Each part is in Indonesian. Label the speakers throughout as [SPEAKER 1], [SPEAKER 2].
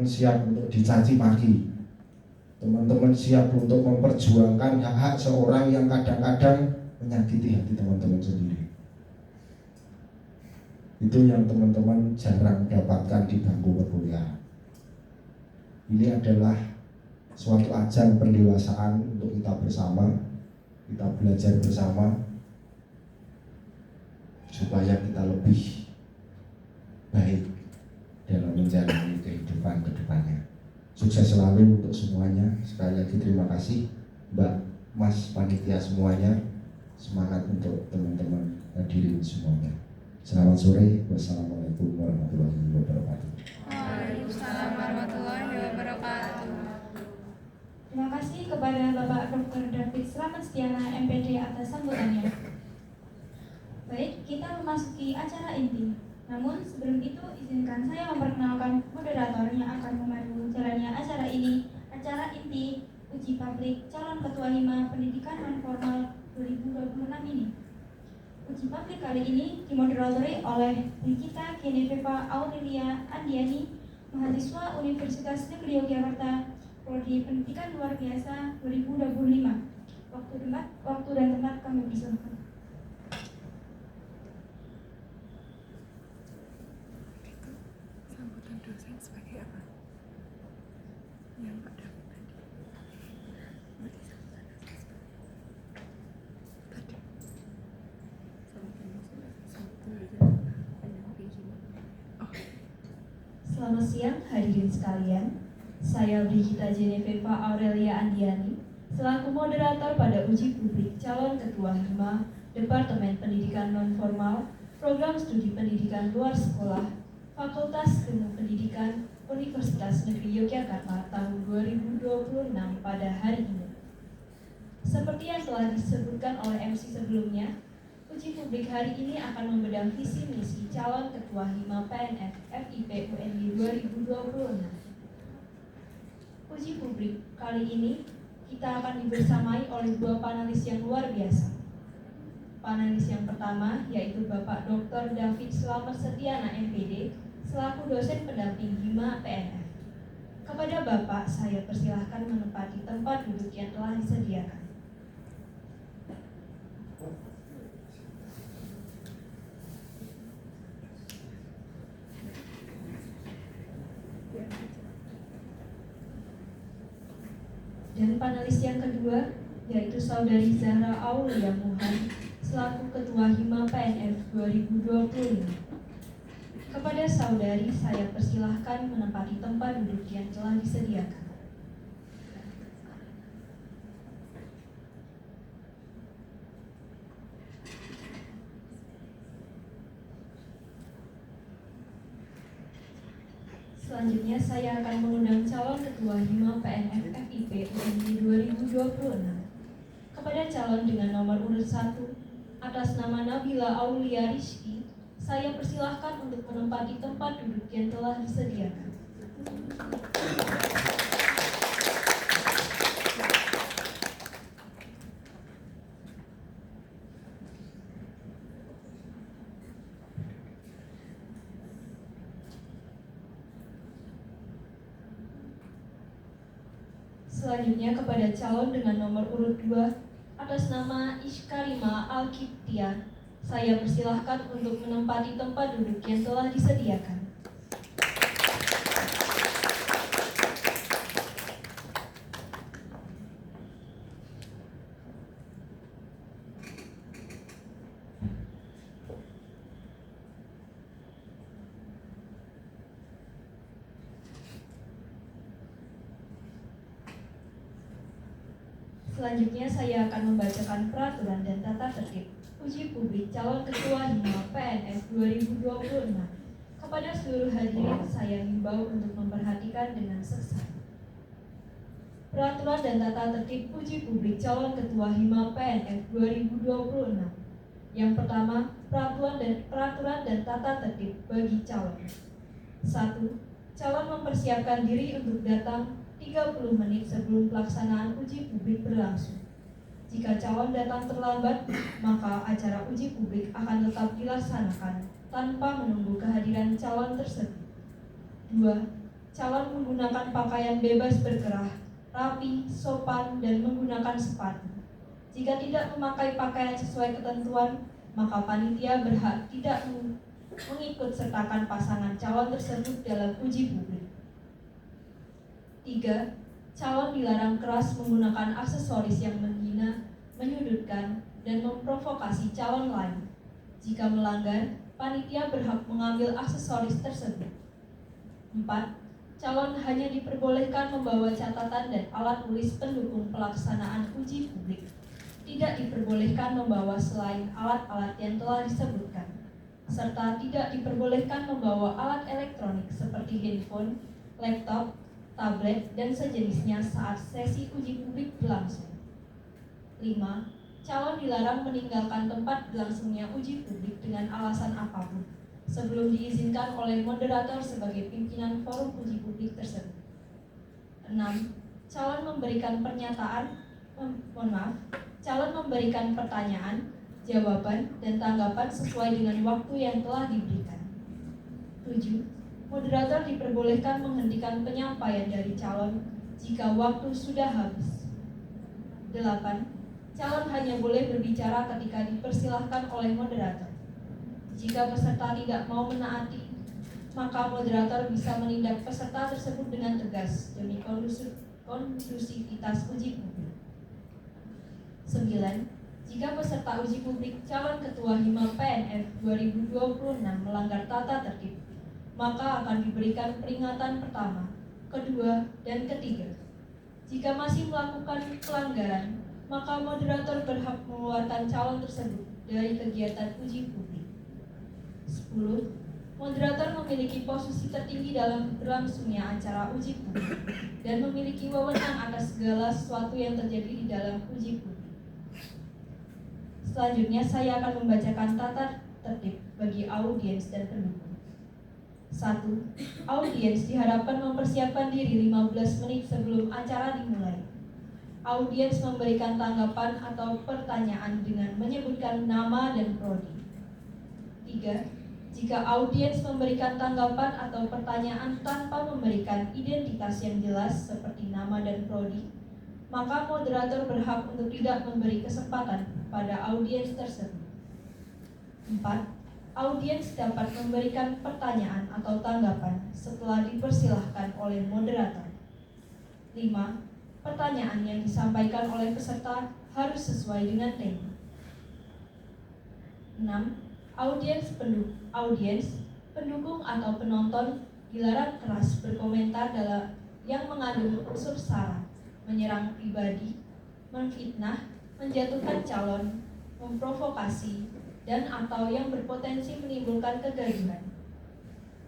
[SPEAKER 1] siap untuk dicaci maki, teman-teman siap untuk memperjuangkan hak-hak seorang yang kadang-kadang menyakiti hati teman-teman sendiri. Itu yang teman-teman jarang dapatkan di bangku perkuliahan. Ini adalah suatu ajang pendewasaan untuk kita bersama, kita belajar bersama supaya kita lebih baik dalam menjalani kehidupan kedepannya. Sukses selalu untuk semuanya. Sekali lagi terima kasih Mbak, Mas, panitia semuanya. Semangat untuk teman-teman hadirin semuanya. Selamat sore. Wassalamualaikum warahmatullahi wabarakatuh.
[SPEAKER 2] Waalaikumsalam warahmatullahi wabarakatuh.
[SPEAKER 3] Terima kasih kepada Bapak Dr. David Slamet Setiana MPD atas sambutannya. Baik, kita memasuki acara inti. Namun sebelum itu izinkan saya memperkenalkan moderator yang akan memandu jalannya acara ini, acara inti uji publik calon ketua hima pendidikan non formal 2026 ini. Uji publik kali ini dimoderatori oleh Nikita Geneveva Aurelia Andiani, mahasiswa Universitas Negeri Yogyakarta, Prodi Pendidikan Luar Biasa 2025. Waktu dan tempat kami persilakan.
[SPEAKER 2] Sambutan dosen sebagai apa? Yang ada tadi. Berarti sambutan dosen tadi.
[SPEAKER 3] Selamat siang hadirin sekalian. Saya Brigita Geneveva Aurelia Andiani, selaku moderator pada uji publik calon ketua hima Departemen Pendidikan Non-Formal Program Studi Pendidikan Luar Sekolah Fakultas Ilmu Pendidikan Universitas Negeri Yogyakarta tahun 2026 pada hari ini. Seperti yang telah disebutkan oleh MC sebelumnya, uji publik hari ini akan membedah visi misi calon ketua hima PNF FIP UNY 2026. Uji publik kali ini kita akan dibersamai oleh dua panelis yang luar biasa. Panelis yang pertama yaitu Bapak Dr. David Slamet Setiana MPD selaku dosen pendamping hima PNF. Kepada Bapak saya persilahkan menempati tempat duduk yang telah disediakan. Dan panelis yang kedua yaitu Saudari Zahra Aulia Muhan selaku Ketua Hima PNF 2025. Kepada Saudari saya persilahkan menempati tempat duduk yang telah disediakan. Selanjutnya saya akan mengundang calon ketua hima PNF FIP UNY 2026. Kepada calon dengan nomor urut 1 atas nama Nabila Aulia Rizky, saya persilahkan untuk menempati tempat duduk yang telah disediakan. Selanjutnya kepada calon dengan nomor urut 2 atas nama Iskarima Alkiptia, saya persilahkan untuk menempati tempat duduk yang telah disediakan. Selanjutnya saya akan membacakan peraturan dan tata tertib uji publik calon ketua hima PNF 2026. Kepada seluruh hadirin saya himbau untuk memperhatikan dengan seksama. Peraturan dan tata tertib uji publik calon ketua hima PNF 2026. Yang pertama, peraturan dan tata tertib bagi calon. 1. Calon mempersiapkan diri untuk datang 30 menit sebelum pelaksanaan uji publik berlangsung. Jika calon datang terlambat, maka acara uji publik akan tetap dilaksanakan tanpa menunggu kehadiran calon tersebut. 2. calon menggunakan pakaian bebas berkerah, rapi, sopan, dan menggunakan sepatu. Jika tidak memakai pakaian sesuai ketentuan, maka panitia berhak tidak mengikut sertakan pasangan calon tersebut dalam uji publik. 3. Calon dilarang keras menggunakan aksesoris yang menghina, menyudutkan, dan memprovokasi calon lain. Jika melanggar, panitia berhak mengambil aksesoris tersebut. 4. Calon hanya diperbolehkan membawa catatan dan alat tulis pendukung pelaksanaan uji publik. Tidak diperbolehkan membawa selain alat-alat yang telah disebutkan, serta tidak diperbolehkan membawa alat elektronik seperti handphone, laptop, tablet, dan sejenisnya saat sesi uji publik berlangsung. 5. Calon dilarang meninggalkan tempat berlangsungnya uji publik dengan alasan apapun sebelum diizinkan oleh moderator sebagai pimpinan forum uji publik tersebut. 6. Calon memberikan calon memberikan pertanyaan, jawaban, dan tanggapan sesuai dengan waktu yang telah diberikan. 7. Moderator diperbolehkan menghentikan penyampaian dari calon jika waktu sudah habis. 8. Calon hanya boleh berbicara ketika dipersilahkan oleh moderator. Jika peserta tidak mau menaati, maka moderator bisa menindak peserta tersebut dengan tegas demi kondusivitas uji publik. 9. Jika peserta uji publik calon ketua Hima PNF 2026 melanggar tata tertib, maka akan diberikan peringatan pertama, kedua, dan ketiga. Jika masih melakukan pelanggaran, maka moderator berhak mengeluarkan calon tersebut dari kegiatan uji publik. 10. Moderator memiliki posisi tertinggi dalam berlangsungnya acara uji publik dan memiliki wewenang atas segala sesuatu yang terjadi di dalam uji publik. Selanjutnya saya akan membacakan tata tertib bagi audiens dan pendukung. 1. Audiens diharapkan mempersiapkan diri 15 menit sebelum acara dimulai. Audiens memberikan tanggapan atau pertanyaan dengan menyebutkan nama dan prodi. 3. Jika audiens memberikan tanggapan atau pertanyaan tanpa memberikan identitas yang jelas seperti nama dan prodi, maka moderator berhak untuk tidak memberi kesempatan pada audiens tersebut. 4. Audiens dapat memberikan pertanyaan atau tanggapan setelah dipersilahkan oleh moderator. 5. Pertanyaan yang disampaikan oleh peserta harus sesuai dengan tema. 6. Audiens, pendukung atau penonton dilarang keras berkomentar dalam yang mengandung unsur sara, menyerang pribadi, menfitnah, menjatuhkan calon, memprovokasi, dan atau yang berpotensi menimbulkan kegaduhan.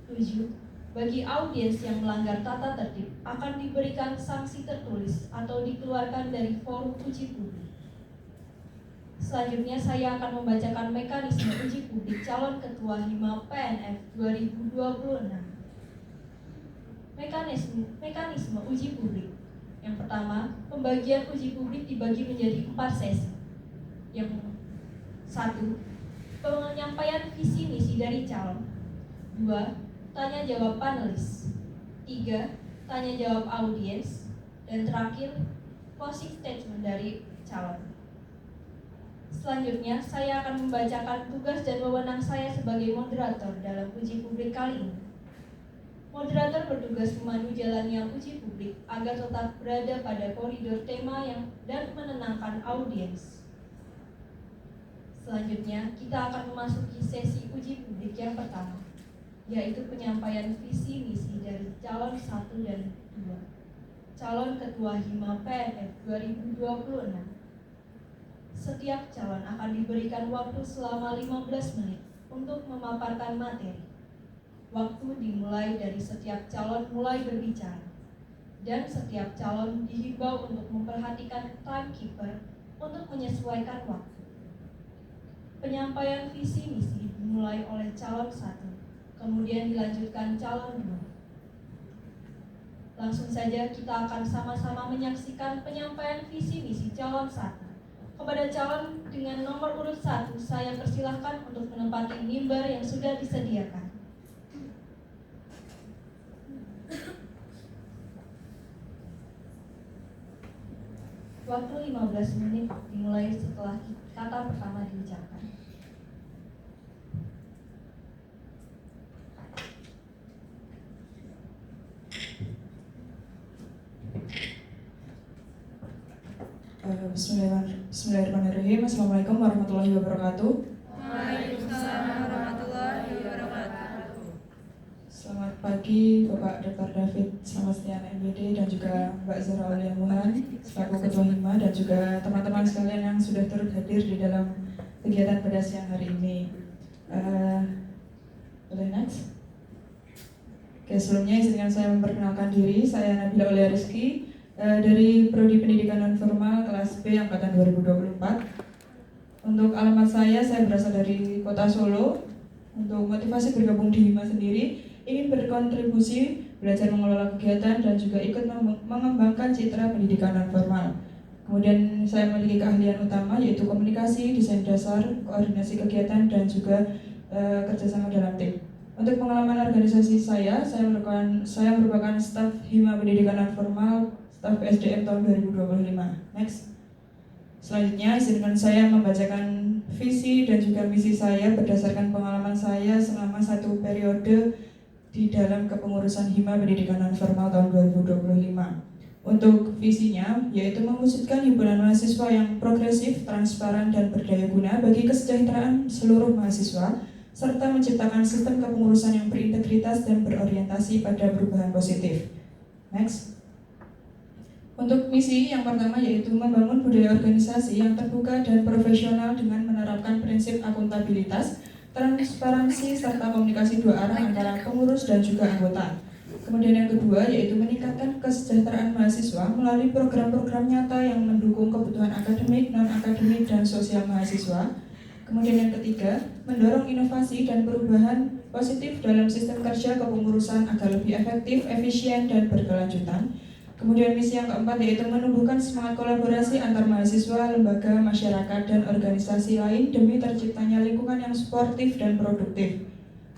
[SPEAKER 3] 7. Bagi audiens yang melanggar tata tertib akan diberikan sanksi tertulis atau dikeluarkan dari forum uji publik. Selanjutnya saya akan membacakan mekanisme uji publik calon ketua Hima PNF 2026. Mekanisme uji publik. Yang pertama, pembagian uji publik dibagi menjadi 4 sesi. Yang 1. Penyampaian visi misi dari calon. 2. Tanya jawab panelis. 3. Tanya jawab audiens. Dan terakhir, closing statement dari calon. Selanjutnya, saya akan membacakan tugas dan wewenang saya sebagai moderator dalam uji publik kali ini. Moderator bertugas memandu jalannya uji publik agar tetap berada pada koridor tema dan menenangkan audiens. Selanjutnya, kita akan memasuki sesi uji publik yang pertama, yaitu penyampaian visi misi dari calon 1 dan 2, calon ketua Hima PNF 2026. Setiap calon akan diberikan waktu selama 15 menit untuk memaparkan materi. Waktu dimulai dari setiap calon mulai berbicara, dan setiap calon dihimbau untuk memperhatikan timekeeper untuk menyesuaikan waktu. Penyampaian visi misi dimulai oleh calon 1, kemudian dilanjutkan calon 2. Langsung saja kita akan sama-sama menyaksikan penyampaian visi misi calon 1. Kepada calon dengan nomor urut 1, saya persilahkan untuk menempati mimbar yang sudah disediakan. Waktu 15 menit dimulai setelah kata pertama diucapkan.
[SPEAKER 4] Bismillahirrahmanirrahim. Assalamualaikum warahmatullahi wabarakatuh.
[SPEAKER 2] Waalaikumsalam warahmatullahi wabarakatuh.
[SPEAKER 4] Selamat pagi Bapak Dr. David Samastian MBD dan juga Mbak Zara Aulia Muhan selaku Ketua Hima dan juga teman-teman sekalian yang sudah turut hadir di dalam kegiatan pada siang hari ini. Boleh next? Oke, sebelumnya izinkan saya memperkenalkan diri. Saya Nabila Aulia Rizky dari Prodi Pendidikan Nonformal kelas B angkatan 2024. Untuk alamat saya berasal dari Kota Solo. Untuk motivasi bergabung di Hima sendiri, ingin berkontribusi, belajar mengelola kegiatan dan juga ikut mengembangkan citra pendidikan nonformal. Kemudian saya memiliki keahlian utama yaitu komunikasi, desain dasar, koordinasi kegiatan dan juga kerjasama dalam tim. Untuk pengalaman organisasi saya merupakan staf Hima Pendidikan Nonformal, staf SDM tahun 2025. Next. Selanjutnya, izinkan saya membacakan visi dan juga misi saya berdasarkan pengalaman saya selama 1 periode di dalam kepengurusan Hima Pendidikan Nonformal tahun 2025. Untuk visinya, yaitu mewujudkan himpunan mahasiswa yang progresif, transparan, dan berdaya guna bagi kesejahteraan seluruh mahasiswa, serta menciptakan sistem kepengurusan yang berintegritas dan berorientasi pada perubahan positif. Next. Untuk misi yang pertama yaitu membangun budaya organisasi yang terbuka dan profesional dengan menerapkan prinsip akuntabilitas, transparansi, serta komunikasi 2 arah antara pengurus dan juga anggota. Kemudian yang kedua yaitu meningkatkan kesejahteraan mahasiswa melalui program-program nyata yang mendukung kebutuhan akademik, non-akademik, dan sosial mahasiswa. Kemudian yang ketiga, mendorong inovasi dan perubahan positif dalam sistem kerja kepengurusan agar lebih efektif, efisien, dan berkelanjutan. Kemudian misi yang keempat yaitu menumbuhkan semangat kolaborasi antar mahasiswa, lembaga, masyarakat, dan organisasi lain demi terciptanya lingkungan yang sportif dan produktif.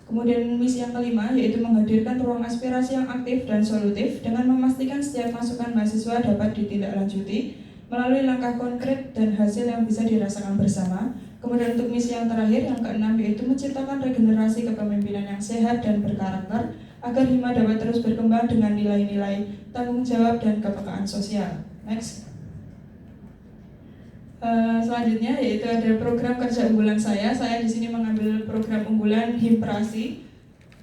[SPEAKER 4] Kemudian misi yang kelima yaitu menghadirkan ruang aspirasi yang aktif dan solutif dengan memastikan setiap masukan mahasiswa dapat ditindaklanjuti melalui langkah konkret dan hasil yang bisa dirasakan bersama. Kemudian untuk misi yang terakhir, yang keenam, yaitu menciptakan regenerasi kepemimpinan yang sehat dan berkarakter agar Hima dapat terus berkembang dengan nilai-nilai tanggung jawab dan kepekaan sosial. Next. Selanjutnya yaitu ada program kerja unggulan saya. Saya di sini mengambil program unggulan Himprasi,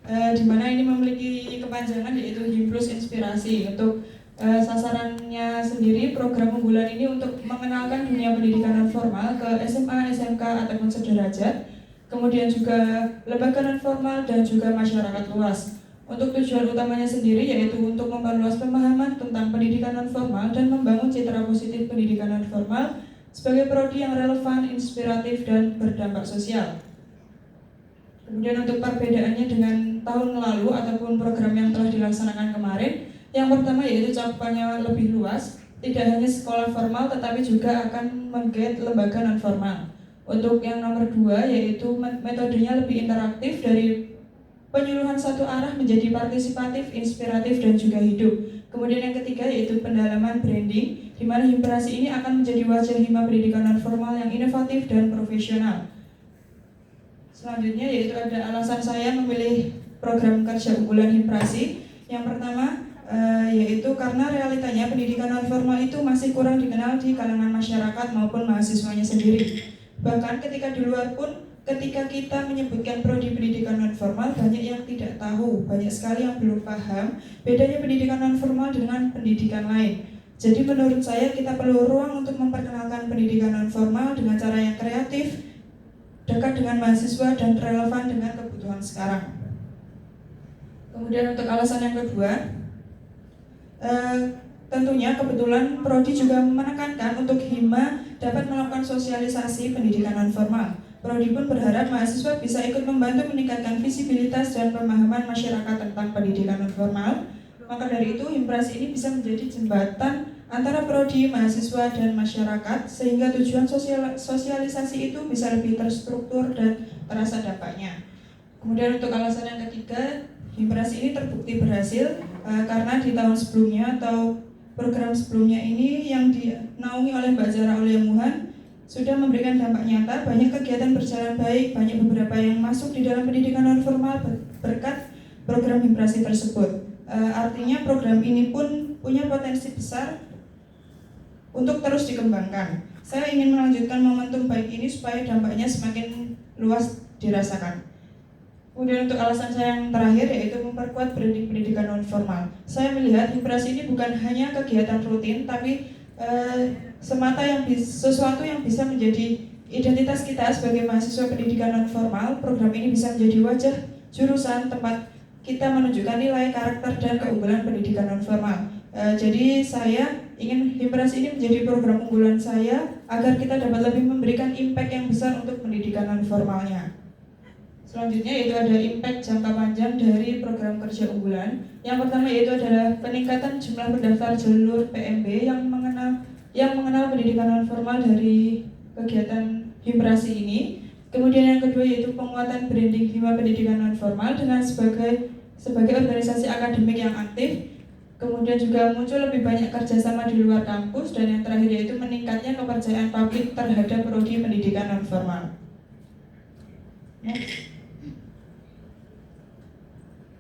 [SPEAKER 4] di mana ini memiliki kepanjangan yaitu Himplus Inspirasi. Untuk sasarannya sendiri, program unggulan ini untuk mengenalkan dunia pendidikan nonformal ke SMA, SMK ataupun sederajat, kemudian juga lembaga nonformal dan juga masyarakat luas. Untuk tujuan utamanya sendiri yaitu untuk memperluas pemahaman tentang pendidikan nonformal dan membangun citra positif pendidikan nonformal sebagai prodi yang relevan, inspiratif, dan berdampak sosial. Kemudian untuk perbedaannya dengan tahun lalu ataupun program yang telah dilaksanakan kemarin, yang pertama yaitu cakupannya lebih luas, tidak hanya sekolah formal tetapi juga akan menggait lembaga non-formal. Untuk yang nomor 2 yaitu metodenya lebih interaktif dari penyuluhan satu arah menjadi partisipatif, inspiratif, dan juga hidup. Kemudian yang ketiga yaitu pendalaman branding, di mana Himprasi ini akan menjadi wajah Hima Pendidikan Nonformal yang inovatif dan profesional. Selanjutnya yaitu ada alasan saya memilih program kerja unggulan Himprasi. Yang pertama yaitu karena realitanya pendidikan nonformal itu masih kurang dikenal di kalangan masyarakat maupun mahasiswanya sendiri. Bahkan ketika di luar pun, ketika kita menyebutkan prodi pendidikan nonformal, banyak yang tidak tahu, banyak sekali yang belum paham bedanya pendidikan nonformal dengan pendidikan lain. Jadi menurut saya kita perlu ruang untuk memperkenalkan pendidikan nonformal dengan cara yang kreatif, dekat dengan mahasiswa, dan relevan dengan kebutuhan sekarang. Kemudian untuk alasan yang kedua, tentunya kebetulan Prodi juga menekankan untuk Hima dapat melakukan sosialisasi pendidikan nonformal. Prodi pun berharap mahasiswa bisa ikut membantu meningkatkan visibilitas dan pemahaman masyarakat tentang pendidikan nonformal. Maka dari itu, Himprasi ini bisa menjadi jembatan antara Prodi, mahasiswa, dan masyarakat sehingga tujuan sosialisasi itu bisa lebih terstruktur dan terasa dampaknya. Kemudian untuk alasan yang ketiga, Himprasi ini terbukti berhasil karena di tahun sebelumnya atau program sebelumnya ini yang dinaungi oleh Mbak Zara Aulia Muhan sudah memberikan dampak nyata, banyak kegiatan berjalan baik, banyak beberapa yang masuk di dalam pendidikan non formal berkat program Himprasi tersebut. Artinya program ini pun punya potensi besar untuk terus dikembangkan. Saya ingin melanjutkan momentum baik ini supaya dampaknya semakin luas dirasakan. Kemudian untuk alasan saya yang terakhir yaitu memperkuat branding pendidikan non formal. Saya melihat Himprasi ini bukan hanya kegiatan rutin, tapi semata sesuatu yang bisa menjadi identitas kita sebagai mahasiswa pendidikan non formal. Program ini bisa menjadi wajah jurusan tempat kita menunjukkan nilai, karakter, dan keunggulan pendidikan non formal. Jadi saya ingin Himprasi ini menjadi program unggulan saya agar kita dapat lebih memberikan impact yang besar untuk pendidikan non formalnya. Selanjutnya yaitu ada impact jangka panjang dari program kerja unggulan. Yang pertama yaitu adalah peningkatan jumlah pendaftar jalur PMB yang mengenal pendidikan non formal dari kegiatan Himprasi ini. Kemudian yang kedua yaitu penguatan branding Hima Pendidikan Non Formal dengan sebagai organisasi akademik yang aktif. Kemudian juga muncul lebih banyak kerjasama di luar kampus, dan yang terakhir yaitu meningkatnya kepercayaan publik terhadap prodi pendidikan non formal.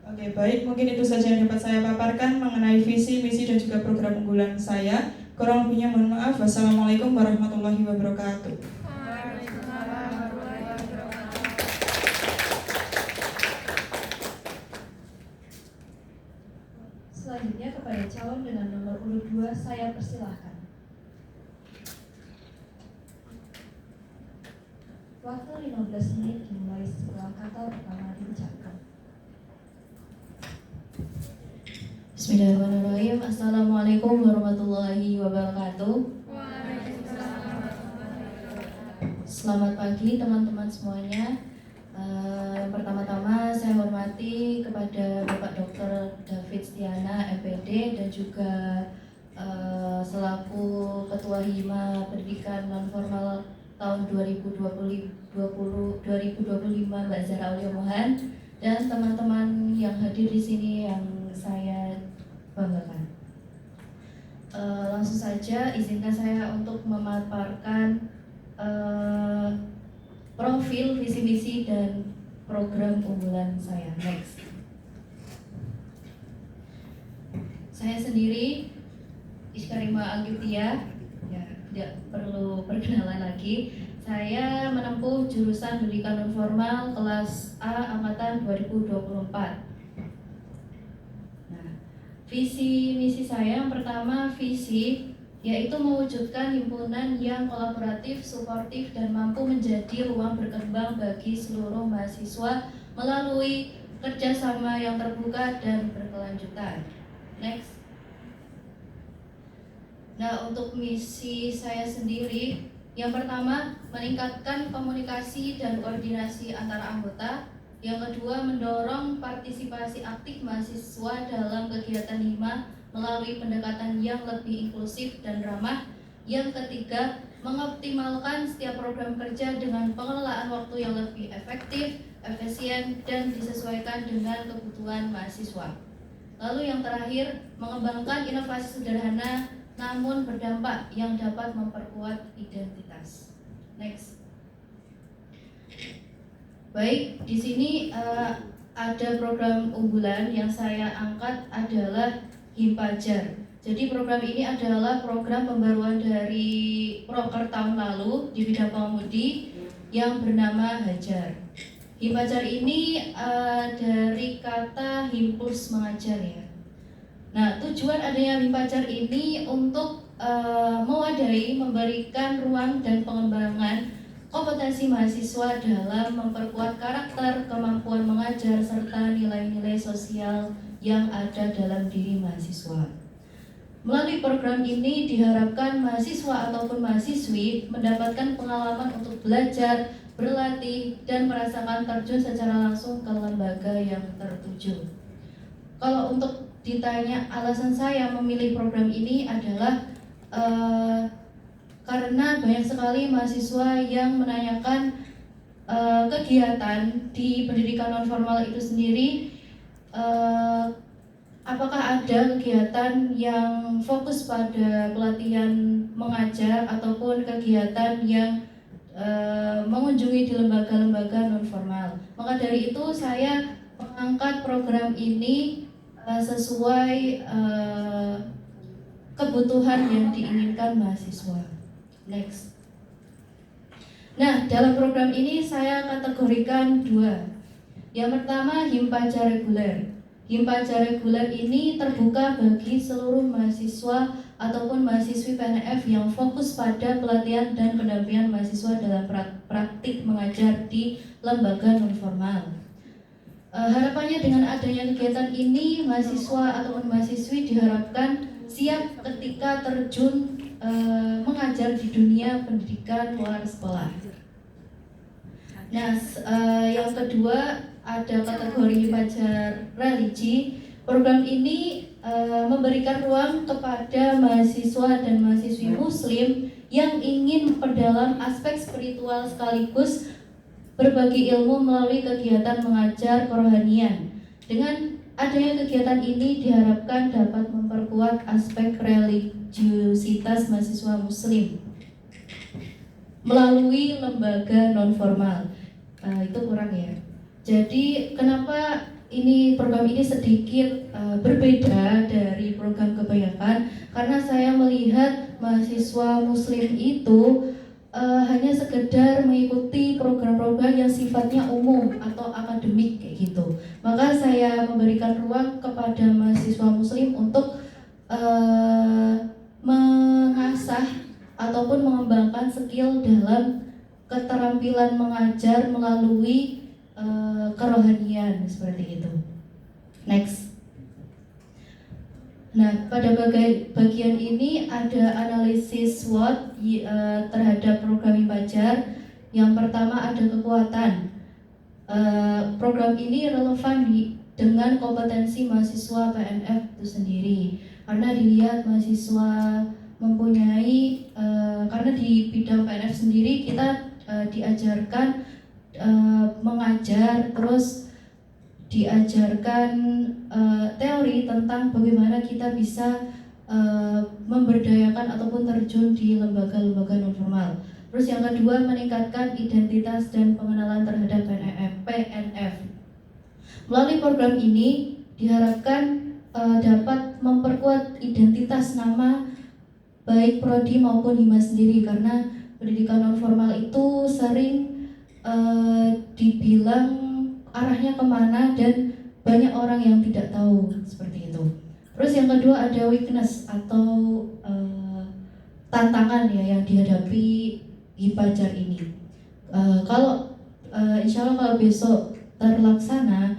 [SPEAKER 4] Oke, baik, mungkin itu saja yang dapat saya paparkan mengenai visi, misi, dan juga program unggulan saya. Kurang lebihnya mohon maaf. Wassalamualaikum warahmatullahi wabarakatuh.
[SPEAKER 3] Selanjutnya kepada calon dengan nomor urut 2 saya persilahkan. Waktu 15 menit dimulai setelah kata pertama diucapkan.
[SPEAKER 5] Bismillahirrahmanirrahim. Assalamualaikum warahmatullahi wabarakatuh. Selamat pagi teman-teman semuanya. Yang pertama-tama saya hormati kepada Bapak Dr. David Stiana, MPD, dan juga selaku Ketua Hima Pendidikan Non Formal tahun 2025 Mbak Zara Aulia Muhan, dan teman-teman yang hadir di sini yang saya banggakan. Langsung saja izinkan saya untuk memaparkan profil, visi misi, dan program unggulan saya. Next. Saya sendiri Iskarima Agyutia, ya tidak perlu perkenalan lagi. Saya menempuh jurusan pendidikan non formal kelas A angkatan 2024. Nah, visi misi saya yang pertama, visi yaitu mewujudkan himpunan yang kolaboratif, suportif, dan mampu menjadi ruang berkembang bagi seluruh mahasiswa melalui kerjasama yang terbuka dan berkelanjutan. Next. Nah, untuk misi saya sendiri, yang pertama, meningkatkan komunikasi dan koordinasi antara anggota. Yang kedua, mendorong partisipasi aktif mahasiswa dalam kegiatan Hima melalui pendekatan yang lebih inklusif dan ramah. Yang ketiga, mengoptimalkan setiap program kerja dengan pengelolaan waktu yang lebih efektif, efisien, dan disesuaikan dengan kebutuhan mahasiswa. Lalu yang terakhir, mengembangkan inovasi sederhana namun berdampak yang dapat memperkuat identitas. Next. Baik, di sini ada program unggulan yang saya angkat adalah Himpajar. Jadi program ini adalah program pembaruan dari proker tahun lalu di bidang pengemudi yang bernama Hajar. Himpajar ini dari kata himpuls mengajar ya. Nah, tujuan adanya Himpajar ini untuk mewadahi, memberikan ruang dan pengembangan kompetensi mahasiswa dalam memperkuat karakter, kemampuan mengajar, serta nilai-nilai sosial yang ada dalam diri mahasiswa. Melalui program ini diharapkan mahasiswa ataupun mahasiswi mendapatkan pengalaman untuk belajar, berlatih, dan merasakan terjun secara langsung ke lembaga yang tertuju. Kalau untuk ditanya alasan saya memilih program ini adalah karena banyak sekali mahasiswa yang menanyakan kegiatan di pendidikan non formal itu sendiri apakah ada kegiatan yang fokus pada pelatihan mengajar ataupun kegiatan yang mengunjungi di lembaga-lembaga non formal. Maka dari itu saya mengangkat program ini sesuai kebutuhan yang diinginkan mahasiswa. Next. Nah, dalam program ini saya kategorikan dua. Yang pertama, Himpaja reguler. Himpaja reguler ini terbuka bagi seluruh mahasiswa ataupun mahasiswi PNF yang fokus pada pelatihan dan pendampingan mahasiswa dalam praktik mengajar di lembaga non formal. Harapannya dengan adanya kegiatan ini, mahasiswa ataupun mahasiswi diharapkan siap ketika terjun mengajar di dunia pendidikan luar sekolah. Nah, yang kedua ada kategori Himpaja religi. Program ini memberikan ruang kepada mahasiswa dan mahasiswi Muslim yang ingin memperdalam aspek spiritual sekaligus berbagi ilmu melalui kegiatan mengajar kerohanian. Dengan adanya kegiatan ini diharapkan dapat memperkuat aspek religiusitas mahasiswa Muslim melalui lembaga non formal. Itu kurang ya. Jadi kenapa program ini sedikit berbeda dari program kebanyakan? Karena saya melihat mahasiswa Muslim itu hanya sekedar mengikuti program-program yang sifatnya umum atau akademik kayak gitu. Maka saya memberikan ruang kepada mahasiswa Muslim untuk mengasah ataupun mengembangkan skill dalam keterampilan mengajar melalui kerohanian seperti itu. Next. Nah, pada bagian ini ada analisis SWOT terhadap program Himpaja. Yang pertama ada kekuatan. Program ini relevan dengan kompetensi mahasiswa PNF itu sendiri. Karena dilihat mahasiswa mempunyai, karena di bidang PNF sendiri kita diajarkan mengajar, terus diajarkan teori tentang bagaimana kita bisa memberdayakan ataupun terjun di lembaga-lembaga non formal. Terus yang kedua meningkatkan identitas dan pengenalan terhadap PNF. Melalui program ini diharapkan dapat memperkuat identitas nama baik prodi maupun hima sendiri, karena pendidikan non formal itu sering dibilang arahnya kemana dan banyak orang yang tidak tahu seperti itu. Terus yang kedua ada weakness atau tantangan ya yang dihadapi Himpaja ini. Insya Allah kalau besok terlaksana,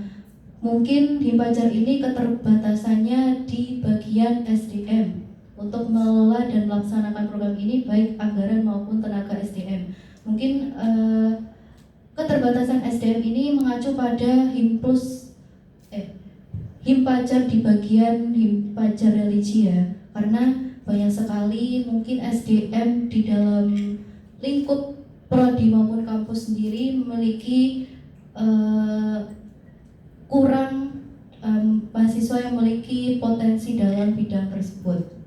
[SPEAKER 5] mungkin Himpaja ini keterbatasannya di bagian SDM untuk mengelola dan melaksanakan program ini baik anggaran maupun tenaga SDM. Mungkin keterbatasan SDM ini mengacu pada Himpaja di bagian Himpaja religi ya, karena banyak sekali mungkin SDM di dalam lingkup prodi maupun kampus sendiri memiliki kurang mahasiswa yang memiliki potensi dalam bidang tersebut.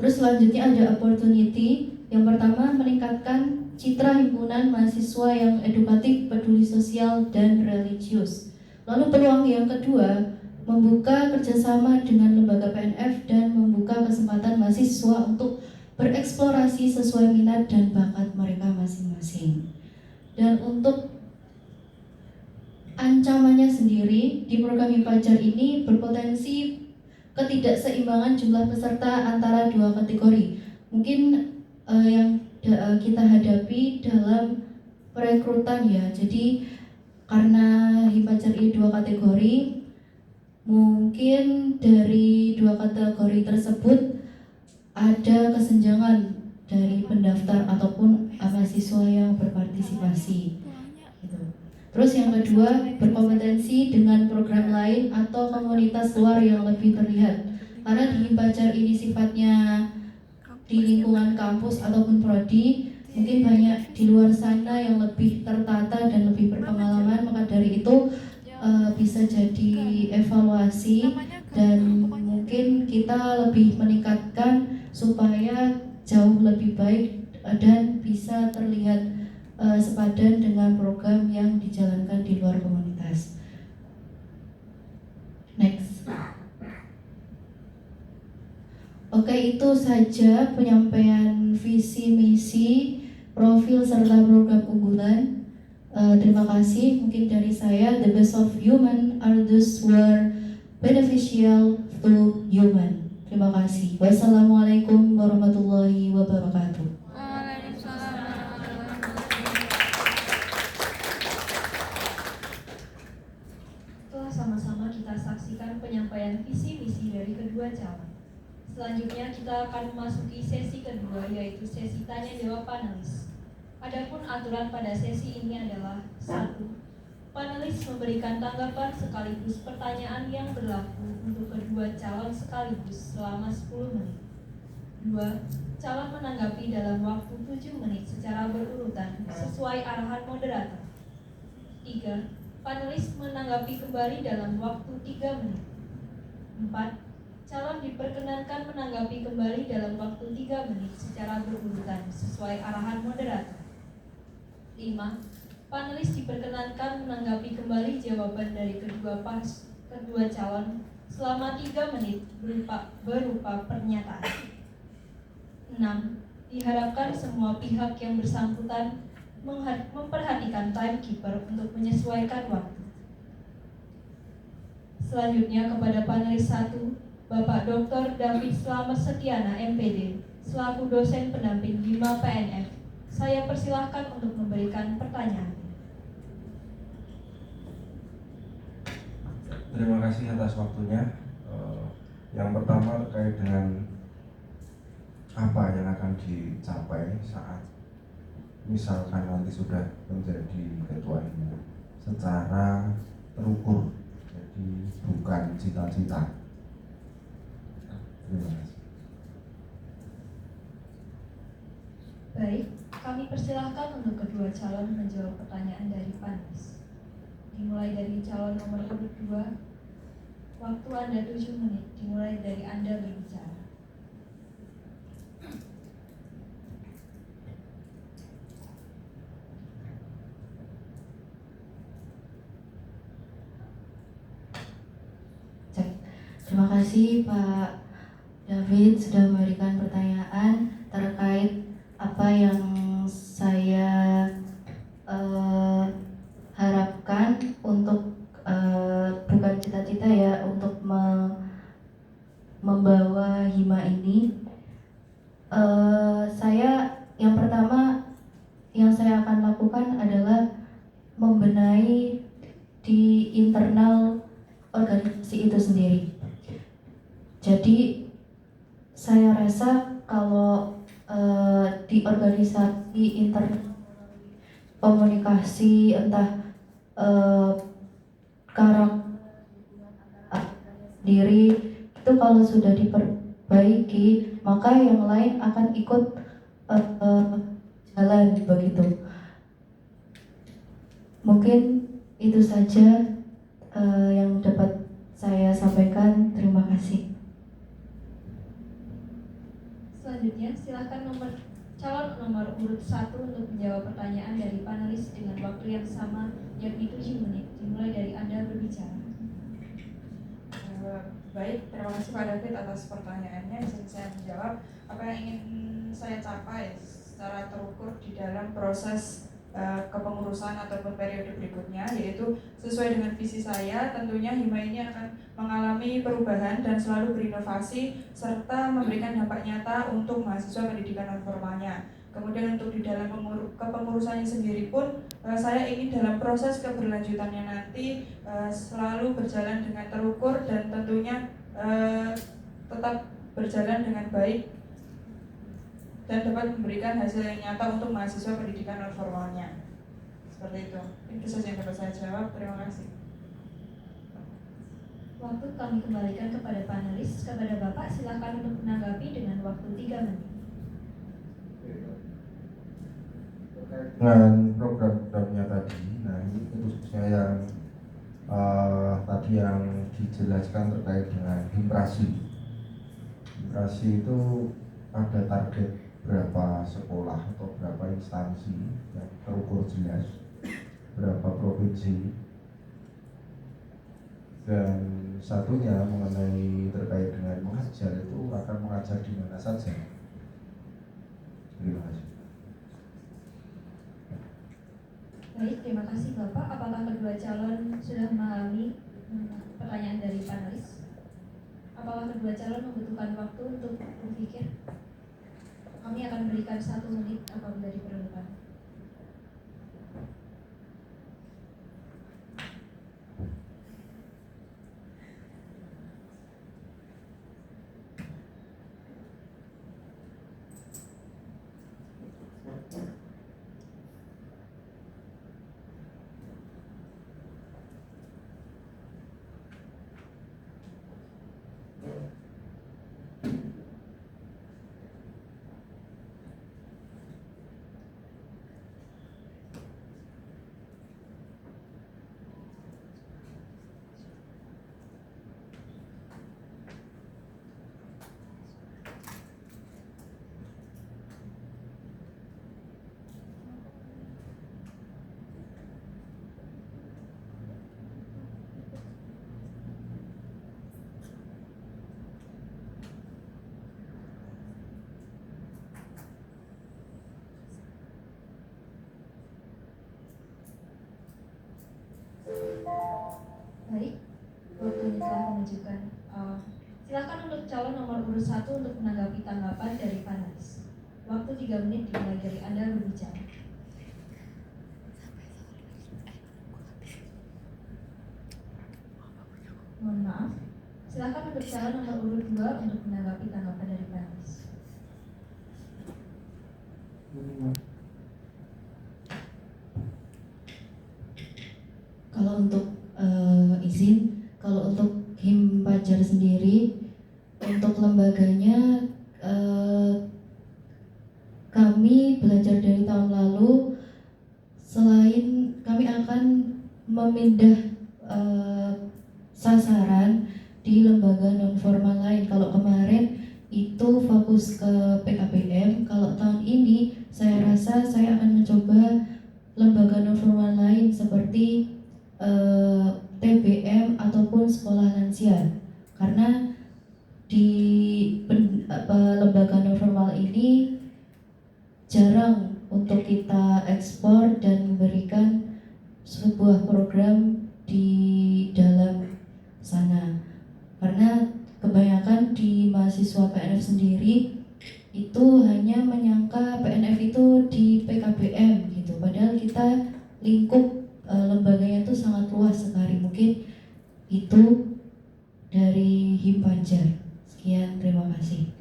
[SPEAKER 5] Terus selanjutnya ada opportunity. Yang pertama meningkatkan citra himpunan mahasiswa yang edukatif, peduli sosial, dan religius. Lalu peluang yang kedua, membuka kerjasama dengan lembaga PNF dan membuka kesempatan mahasiswa untuk bereksplorasi sesuai minat dan bakat mereka masing-masing. Dan untuk ancamannya sendiri, di program Himpaja ini berpotensi ketidakseimbangan jumlah peserta antara dua kategori. Mungkin yang kita hadapi dalam perekrutan ya. Jadi karena Himpaja ini dua kategori, mungkin dari dua kategori tersebut ada kesenjangan dari pendaftar ataupun mahasiswa yang berpartisipasi. Gitu. Terus yang kedua, berkompetensi dengan program lain atau komunitas luar yang lebih terlihat. Karena di Himpaja ini sifatnya di lingkungan kampus ataupun prodi, mungkin banyak di luar sana yang lebih tertata dan lebih berpengalaman. Maka dari itu bisa jadi evaluasi dan mungkin kita lebih meningkatkan supaya jauh lebih baik dan bisa terlihat sepadan dengan program yang dijalankan di luar komunitas. Next. Oke, itu saja penyampaian visi misi, profil serta program unggulan. Terima kasih. Mungkin dari saya, the best of human are those who are beneficial to human. Terima kasih. Wassalamualaikum warahmatullahi wabarakatuh.
[SPEAKER 3] Telah sama-sama kita saksikan penyampaian visi misi dari kedua calon. Selanjutnya kita akan memasuki sesi kedua, yaitu sesi tanya jawab panelis. Adapun aturan pada sesi ini adalah: 1. Panelis memberikan tanggapan sekaligus pertanyaan yang berlaku untuk kedua calon sekaligus selama 10 menit. 2. Calon menanggapi dalam waktu 7 menit secara berurutan sesuai arahan moderator. 3. Panelis menanggapi kembali dalam waktu 3 menit. 4. Calon diperkenankan menanggapi kembali dalam waktu 3 menit secara berurutan sesuai arahan moderator. 5. Panelis diperkenankan menanggapi kembali jawaban dari kedua calon selama 3 menit berupa pernyataan. 6. Diharapkan semua pihak yang bersangkutan memperhatikan timekeeper untuk menyesuaikan waktu. Selanjutnya kepada panelis 1, Bapak Dr. David Slamet Setiana MPD, selaku dosen pendamping 5 PNF. Saya persilahkan untuk memberikan pertanyaan.
[SPEAKER 1] Terima kasih atas waktunya. Yang pertama terkait dengan apa yang akan dicapai saat misalkan nanti sudah menjadi ketua ini secara terukur, jadi bukan cita-cita. Terima kasih.
[SPEAKER 3] Baik, kami persilahkan untuk kedua calon menjawab pertanyaan dari panelis. Dimulai dari calon nomor urut 2, waktu Anda 7 menit, dimulai dari Anda berbicara.
[SPEAKER 5] Terima kasih Pak David sudah memberikan pertanyaan terkait apa yang saya harapkan untuk bukan cita-cita ya, untuk membawa Hima ini. Saya yang pertama yang saya akan lakukan adalah membenahi di internal organisasi itu sendiri. Jadi saya rasa kalau di organisasi internal komunikasi entah karakter diri itu kalau sudah diperbaiki, maka yang lain akan ikut jalan begitu. Mungkin itu saja yang dapat saya sampaikan. Terima kasih.
[SPEAKER 3] Selanjutnya, silakan calon nomor urut 1 untuk menjawab pertanyaan dari panelis dengan waktu yang sama, yakni 7 menit. Dimulai dari Anda berbicara.
[SPEAKER 4] Baik, terima kasih Pak David atas pertanyaannya. Bisa saya menjawab apa yang ingin saya capai secara terukur di dalam proses kepengurusan ataupun periode berikutnya, yaitu sesuai dengan visi saya. Tentunya Hima ini akan mengalami perubahan dan selalu berinovasi serta memberikan dampak nyata untuk mahasiswa pendidikan non formalnya. Kemudian untuk di dalam kepengurusannya sendiri pun saya ingin dalam proses keberlanjutannya nanti selalu berjalan dengan terukur dan tentunya tetap berjalan dengan baik dan dapat memberikan hasil yang nyata untuk mahasiswa pendidikan non formalnya. Seperti itu. Itu saja yang dapat saya jawab. Terima kasih.
[SPEAKER 3] Waktu kami kembalikan kepada panelis. Kepada Bapak, silakan untuk menanggapi dengan waktu 3 menit.
[SPEAKER 1] Dengan program-programnya tadi, nah ini khususnya yang Tadi yang dijelaskan terkait dengan himprasi. Himprasi itu ada target berapa sekolah atau berapa instansi yang terukur jelas, berapa provinsi, dan satunya mengenai terkait dengan mengajar itu akan mengajar di mana saja. Terima kasih.
[SPEAKER 3] Baik, terima kasih Bapak. Apakah kedua calon sudah memahami pertanyaan dari panelis? Apakah kedua calon membutuhkan waktu untuk berpikir? Kami akan berikan 1 menit apabila diperlukan. Baik, waktunya telah menunjukkan. Silakan untuk calon nomor urut 1 untuk menanggapi tanggapan dari panelis. Waktu 3 menit dimulai dari Anda berbicara. Mohon maaf. Silakan untuk calon nomor urut 2 untuk menanggapi tanggapan dari panelis.
[SPEAKER 5] Kalau untuk izin, kalau untuk Himpajar sendiri, untuk lembaganya kami belajar dari tahun lalu. Selain kami akan memindah sasaran di lembaga non formal lain. Kalau kemarin itu fokus ke PKBM, kalau tahun ini saya rasa saya akan mencoba lembaga non formal lain seperti TBM ataupun sekolah lansia, karena di lembaga non formal ini jarang untuk kita ekspor dan memberikan sebuah program di dalam sana, karena kebanyakan di mahasiswa PNF sendiri itu hanya menyangka PNF itu di PKBM gitu, padahal kita lingkup lembaganya itu sangat luas sekali. Mungkin itu dari Himpajar. Sekian, terima kasih.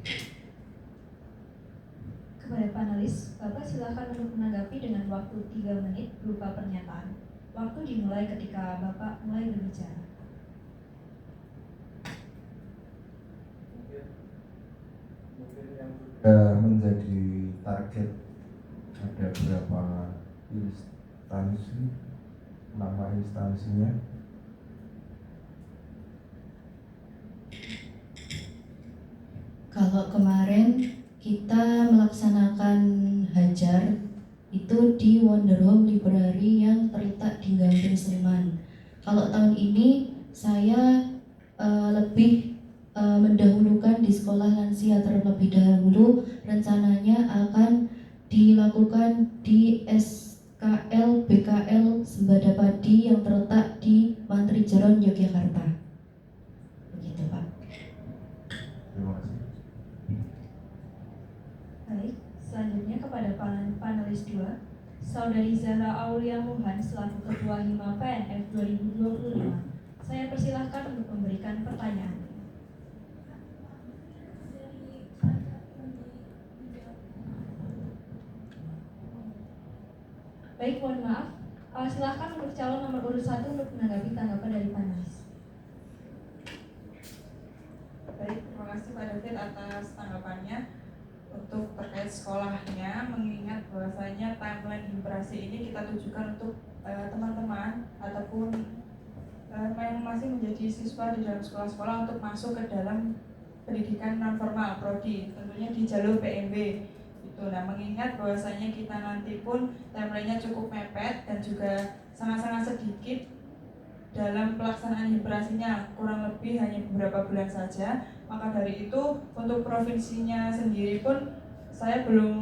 [SPEAKER 3] Kepada panelis, Bapak silakan untuk menanggapi dengan waktu 3 menit berupa pernyataan. Waktu dimulai ketika Bapak mulai berbicara.
[SPEAKER 1] Menjadi target ada berapa instansi, nama instansinya?
[SPEAKER 5] Kalau kemarin kita melaksanakan hajar itu di Wonder Home Library yang terletak di Gambir Sleman. Kalau tahun ini saya lebih mendahulukan di sekolah lansia terlebih dahulu. Rencananya akan dilakukan di SKL BKL Sembada Padi yang terletak di Mantri Jeron, Yogyakarta. Begitu, Pak.
[SPEAKER 1] Terima kasih.
[SPEAKER 3] Baik, selanjutnya kepada panelis 2, Saudari Zahra Aulia Muhan selaku Ketua Hima PNF 2025. Saya persilahkan untuk memberikan pertanyaan. Baik, mohon maaf. Silakan untuk calon nomor urut 1 untuk menanggapi tanggapan dari panelis.
[SPEAKER 4] Baik, terima kasih Pak David atas tanggapannya. Untuk terkait sekolahnya, mengingat bahwasanya timeline himprasi ini kita tujukan untuk teman-teman ataupun yang masih menjadi siswa di dalam sekolah-sekolah untuk masuk ke dalam pendidikan non formal prodi, tentunya di jalur PMB itu. Nah, mengingat bahwasanya kita nanti pun timeline-nya cukup mepet dan juga sangat-sangat sedikit dalam pelaksanaan himprasinya, kurang lebih hanya beberapa bulan saja, maka dari itu untuk provinsinya sendiri pun saya belum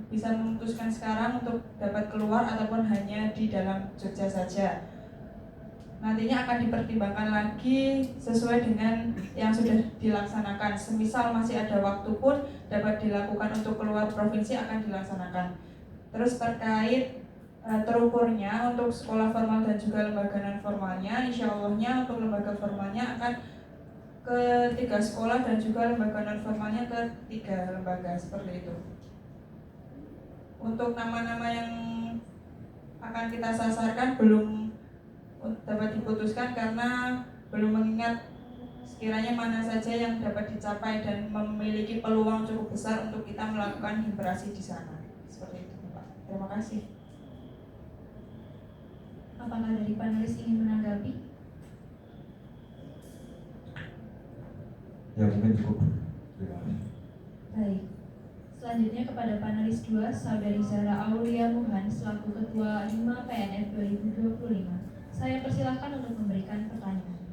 [SPEAKER 4] bisa memutuskan sekarang untuk dapat keluar ataupun hanya di dalam Jogja saja. Nantinya akan dipertimbangkan lagi sesuai dengan yang sudah dilaksanakan. Semisal masih ada waktu pun dapat dilakukan untuk keluar provinsi akan dilaksanakan. Terus terkait terukurnya untuk sekolah formal dan juga lembaga non formalnya, insya Allahnya untuk lembaga formalnya akan ke 3 sekolah dan juga lembaga non formalnya ke 3 lembaga, seperti itu. Untuk nama-nama yang akan kita sasarkan belum dapat diputuskan karena belum mengingat sekiranya mana saja yang dapat dicapai dan memiliki peluang cukup besar untuk kita melakukan himprasi di sana. Seperti itu, Pak. Terima kasih.
[SPEAKER 3] Apakah dari panelis ingin menanggapi?
[SPEAKER 1] Ya mungkin cukup. Terima kasih.
[SPEAKER 3] Baik. Selanjutnya kepada panelis 2, Saudari Zahra Aulia Muhan selaku Ketua 5 PNF 2025. Saya persilahkan untuk memberikan pertanyaan.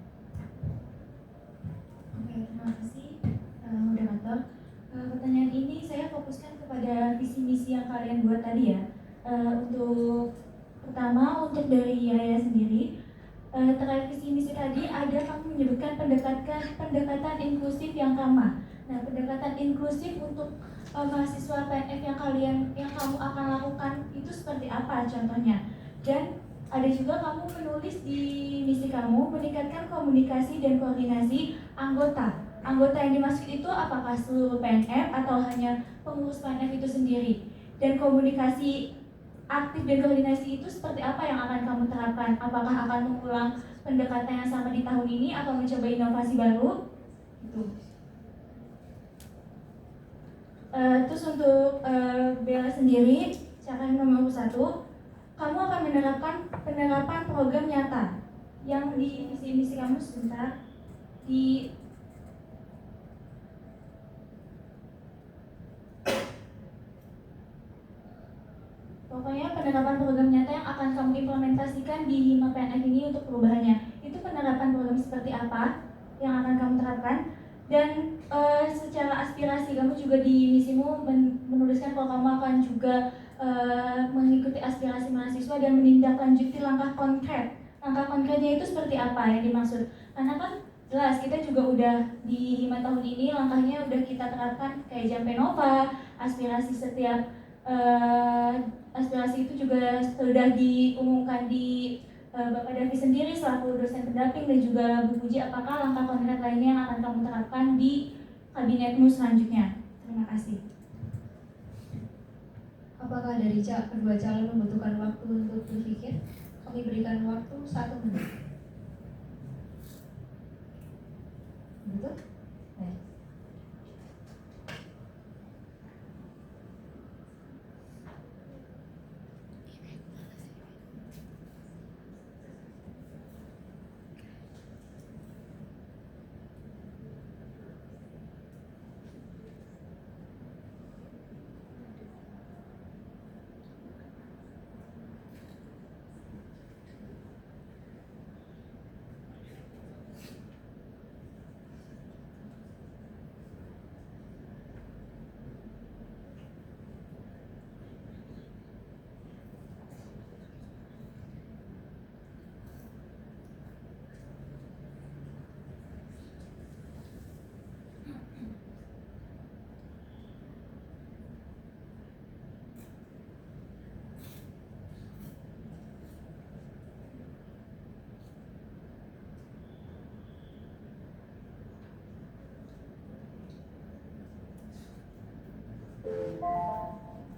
[SPEAKER 6] Oke, terima kasih moderator. Pertanyaan ini saya fokuskan kepada visi misi yang kalian buat tadi ya. Untuk pertama, untuk dari Yaya sendiri, terkait visi misi tadi ada kamu menyebutkan pendekatan inklusif yang ramah. Nah, pendekatan inklusif untuk mahasiswa PNF yang kamu akan lakukan itu seperti apa contohnya? Dan ada juga kamu menulis di misi kamu meningkatkan komunikasi dan koordinasi anggota. Anggota yang dimaksud itu apakah seluruh PNF atau hanya pengurus PNF itu sendiri? Dan komunikasi aktif dan koordinasi itu seperti apa yang akan kamu terapkan? Apakah akan mengulang pendekatan yang sama di tahun ini atau mencoba inovasi baru? Itu. Terus untuk Bella sendiri, cara nomor 1, kamu akan menerapkan penerapan program nyata yang di misi kamu sebentar di pokoknya penerapan program nyata yang akan kamu implementasikan di Hima PNF ini untuk perubahannya. Itu penerapan program seperti apa yang akan kamu terapkan? Dan secara aspirasi kamu juga di misimu menuliskan kalau kamu akan juga mengikuti aspirasi mahasiswa dan menindaklanjuti langkah konkret. Langkah konkretnya itu seperti apa yang dimaksud? Karena kan jelas kita juga udah di 5 tahun ini langkahnya udah kita terapkan kayak Jampenova, aspirasi setiap aspirasi itu juga sudah diumumkan di Bapak Davi sendiri selaku dosen pendamping dan juga Bu Puji. Apakah langkah konkret lainnya yang akan kamu terapkan di kabinetmu selanjutnya? Terima kasih.
[SPEAKER 3] Apakah dari kedua calon membutuhkan waktu untuk berpikir? Kami berikan waktu 1 menit. Betul? Baik.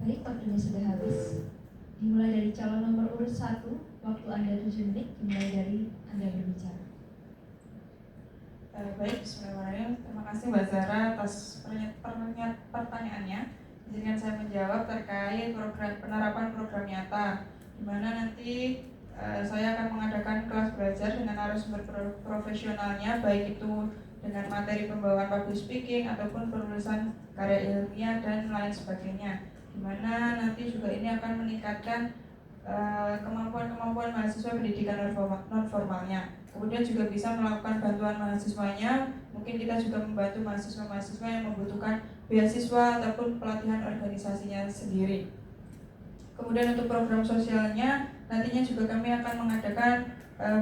[SPEAKER 3] Baik, waktunya sudah habis. Dimulai dari calon nomor urut 1, waktu Anda 7 menit, dimulai dari Anda berbicara.
[SPEAKER 4] Baik, bismillahirrahmanirrahim. Terima kasih Mbak Zahra atas pertanyaannya. Izinkan saya menjawab terkait penerapan program nyata, di mana nanti saya akan mengadakan kelas belajar dengan narasumber profesionalnya, baik itu dengan materi pembawaan public speaking ataupun penulisan karya ilmiah dan lain sebagainya, dimana nanti juga ini akan meningkatkan kemampuan mahasiswa pendidikan non formalnya. Kemudian juga bisa melakukan bantuan mahasiswanya. Mungkin kita juga membantu mahasiswa-mahasiswa yang membutuhkan beasiswa ataupun pelatihan organisasinya sendiri. Kemudian untuk program sosialnya nantinya juga kami akan mengadakan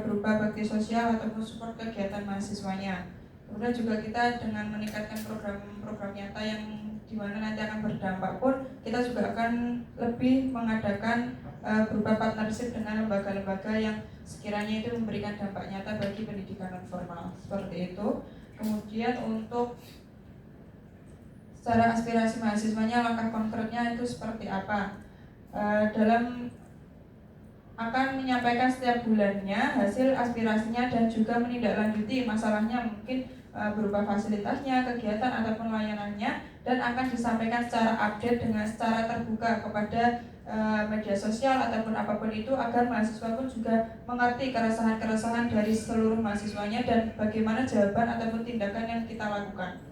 [SPEAKER 4] berupa bakti sosial ataupun support kegiatan mahasiswanya. Kemudian juga kita dengan meningkatkan program-program nyata yang dimana nanti akan berdampak pun, kita juga akan lebih mengadakan berupa partnership dengan lembaga-lembaga yang sekiranya itu memberikan dampak nyata bagi pendidikan non formal, seperti itu. Kemudian untuk secara aspirasi mahasiswanya, langkah konkretnya itu seperti apa? Dalam akan menyampaikan setiap bulannya hasil aspirasinya dan juga menindaklanjuti masalahnya, mungkin berupa fasilitasnya, kegiatan ataupun layanannya, dan akan disampaikan secara update dengan secara terbuka kepada media sosial ataupun apapun itu, agar mahasiswa pun juga mengerti keresahan-keresahan dari seluruh mahasiswanya dan bagaimana jawaban ataupun tindakan yang kita lakukan.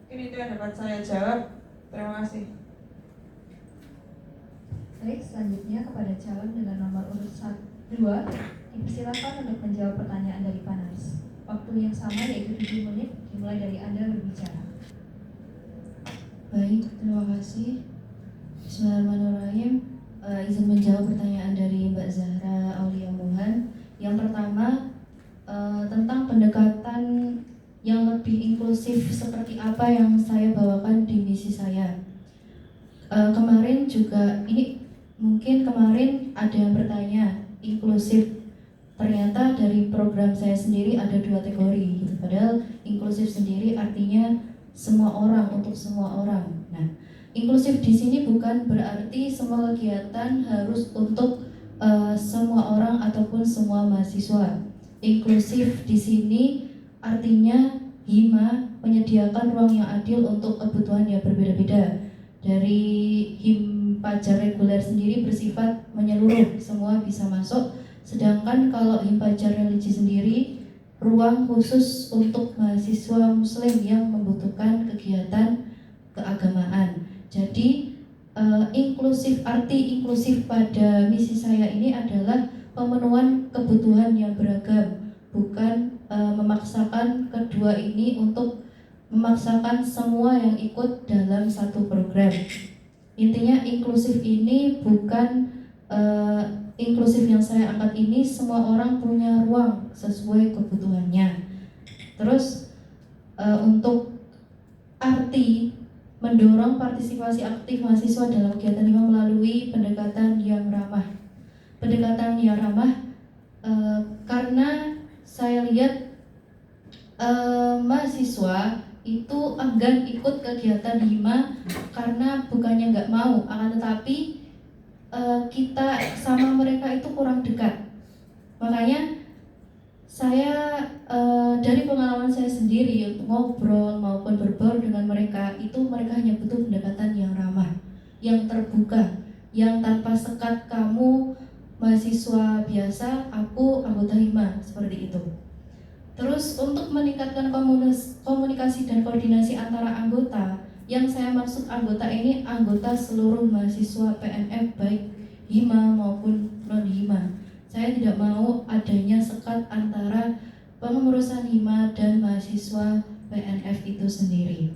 [SPEAKER 4] Mungkin itu yang dapat saya jawab. Terima kasih.
[SPEAKER 3] Baik, selanjutnya kepada calon dengan nomor urut 2, dipersilakan untuk menjawab pertanyaan dari panelis. Waktu yang sama yaitu 7 menit, dimulai dari Anda berbicara.
[SPEAKER 5] Baik, terima kasih. Bismillahirrahmanirrahim. Izin menjawab pertanyaan dari Mbak Zahra Aulia Mohan. Yang pertama, tentang pendekatan yang lebih inklusif seperti apa yang saya bawakan di misi saya. Kemarin juga, ini mungkin kemarin ada yang bertanya, inklusif. Ternyata dari program saya sendiri ada 2 kategori gitu. Padahal inklusif sendiri artinya semua orang, untuk semua orang. Nah, inklusif di sini bukan berarti semua kegiatan harus untuk semua orang ataupun semua mahasiswa. Inklusif di sini artinya HIMA menyediakan ruang yang adil untuk kebutuhan yang berbeda-beda. Dari Himpajar reguler sendiri bersifat menyeluruh, semua bisa masuk. Sedangkan kalau Himpajar religi sendiri, ruang khusus untuk mahasiswa muslim yang membutuhkan kegiatan keagamaan. Jadi arti inklusif pada misi saya ini adalah pemenuhan kebutuhan yang beragam, bukan memaksakan kedua ini untuk memaksakan semua yang ikut dalam satu program. Intinya inklusif ini bukan inklusif yang saya angkat ini semua orang punya ruang sesuai kebutuhannya. Terus untuk arti mendorong partisipasi aktif mahasiswa dalam kegiatan HIMA melalui pendekatan yang ramah. Pendekatan yang ramah karena saya lihat mahasiswa itu enggan ikut kegiatan HIMA karena bukannya nggak mau, akan tetapi kita sama mereka itu kurang dekat. Makanya saya dari pengalaman saya sendiri untuk ngobrol maupun berbaur dengan mereka, itu mereka hanya butuh pendekatan yang ramah, yang terbuka, yang tanpa sekat kamu mahasiswa biasa, aku anggota HIMA, seperti itu. Terus untuk meningkatkan komunikasi dan koordinasi antara anggota, yang saya maksud anggota ini anggota seluruh mahasiswa PNF baik HIMA maupun non-HIMA. Saya tidak mau adanya sekat antara pengurusan HIMA dan mahasiswa PNF itu sendiri.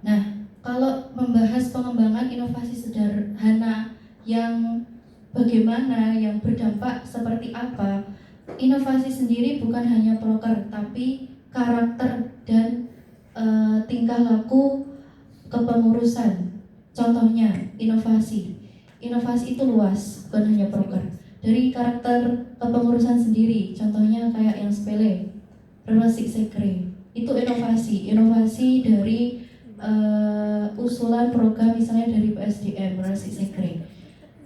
[SPEAKER 5] Nah, kalau membahas pengembangan inovasi sederhana yang bagaimana, yang berdampak seperti apa, inovasi sendiri bukan hanya proker, tapi karakter dan tingkah laku kepengurusan. Contohnya, inovasi itu luas, bukan hanya proker. Dari karakter kepengurusan sendiri, contohnya kayak yang sepele, relasi sekre, itu inovasi dari usulan program misalnya dari PSDM, relasi sekre.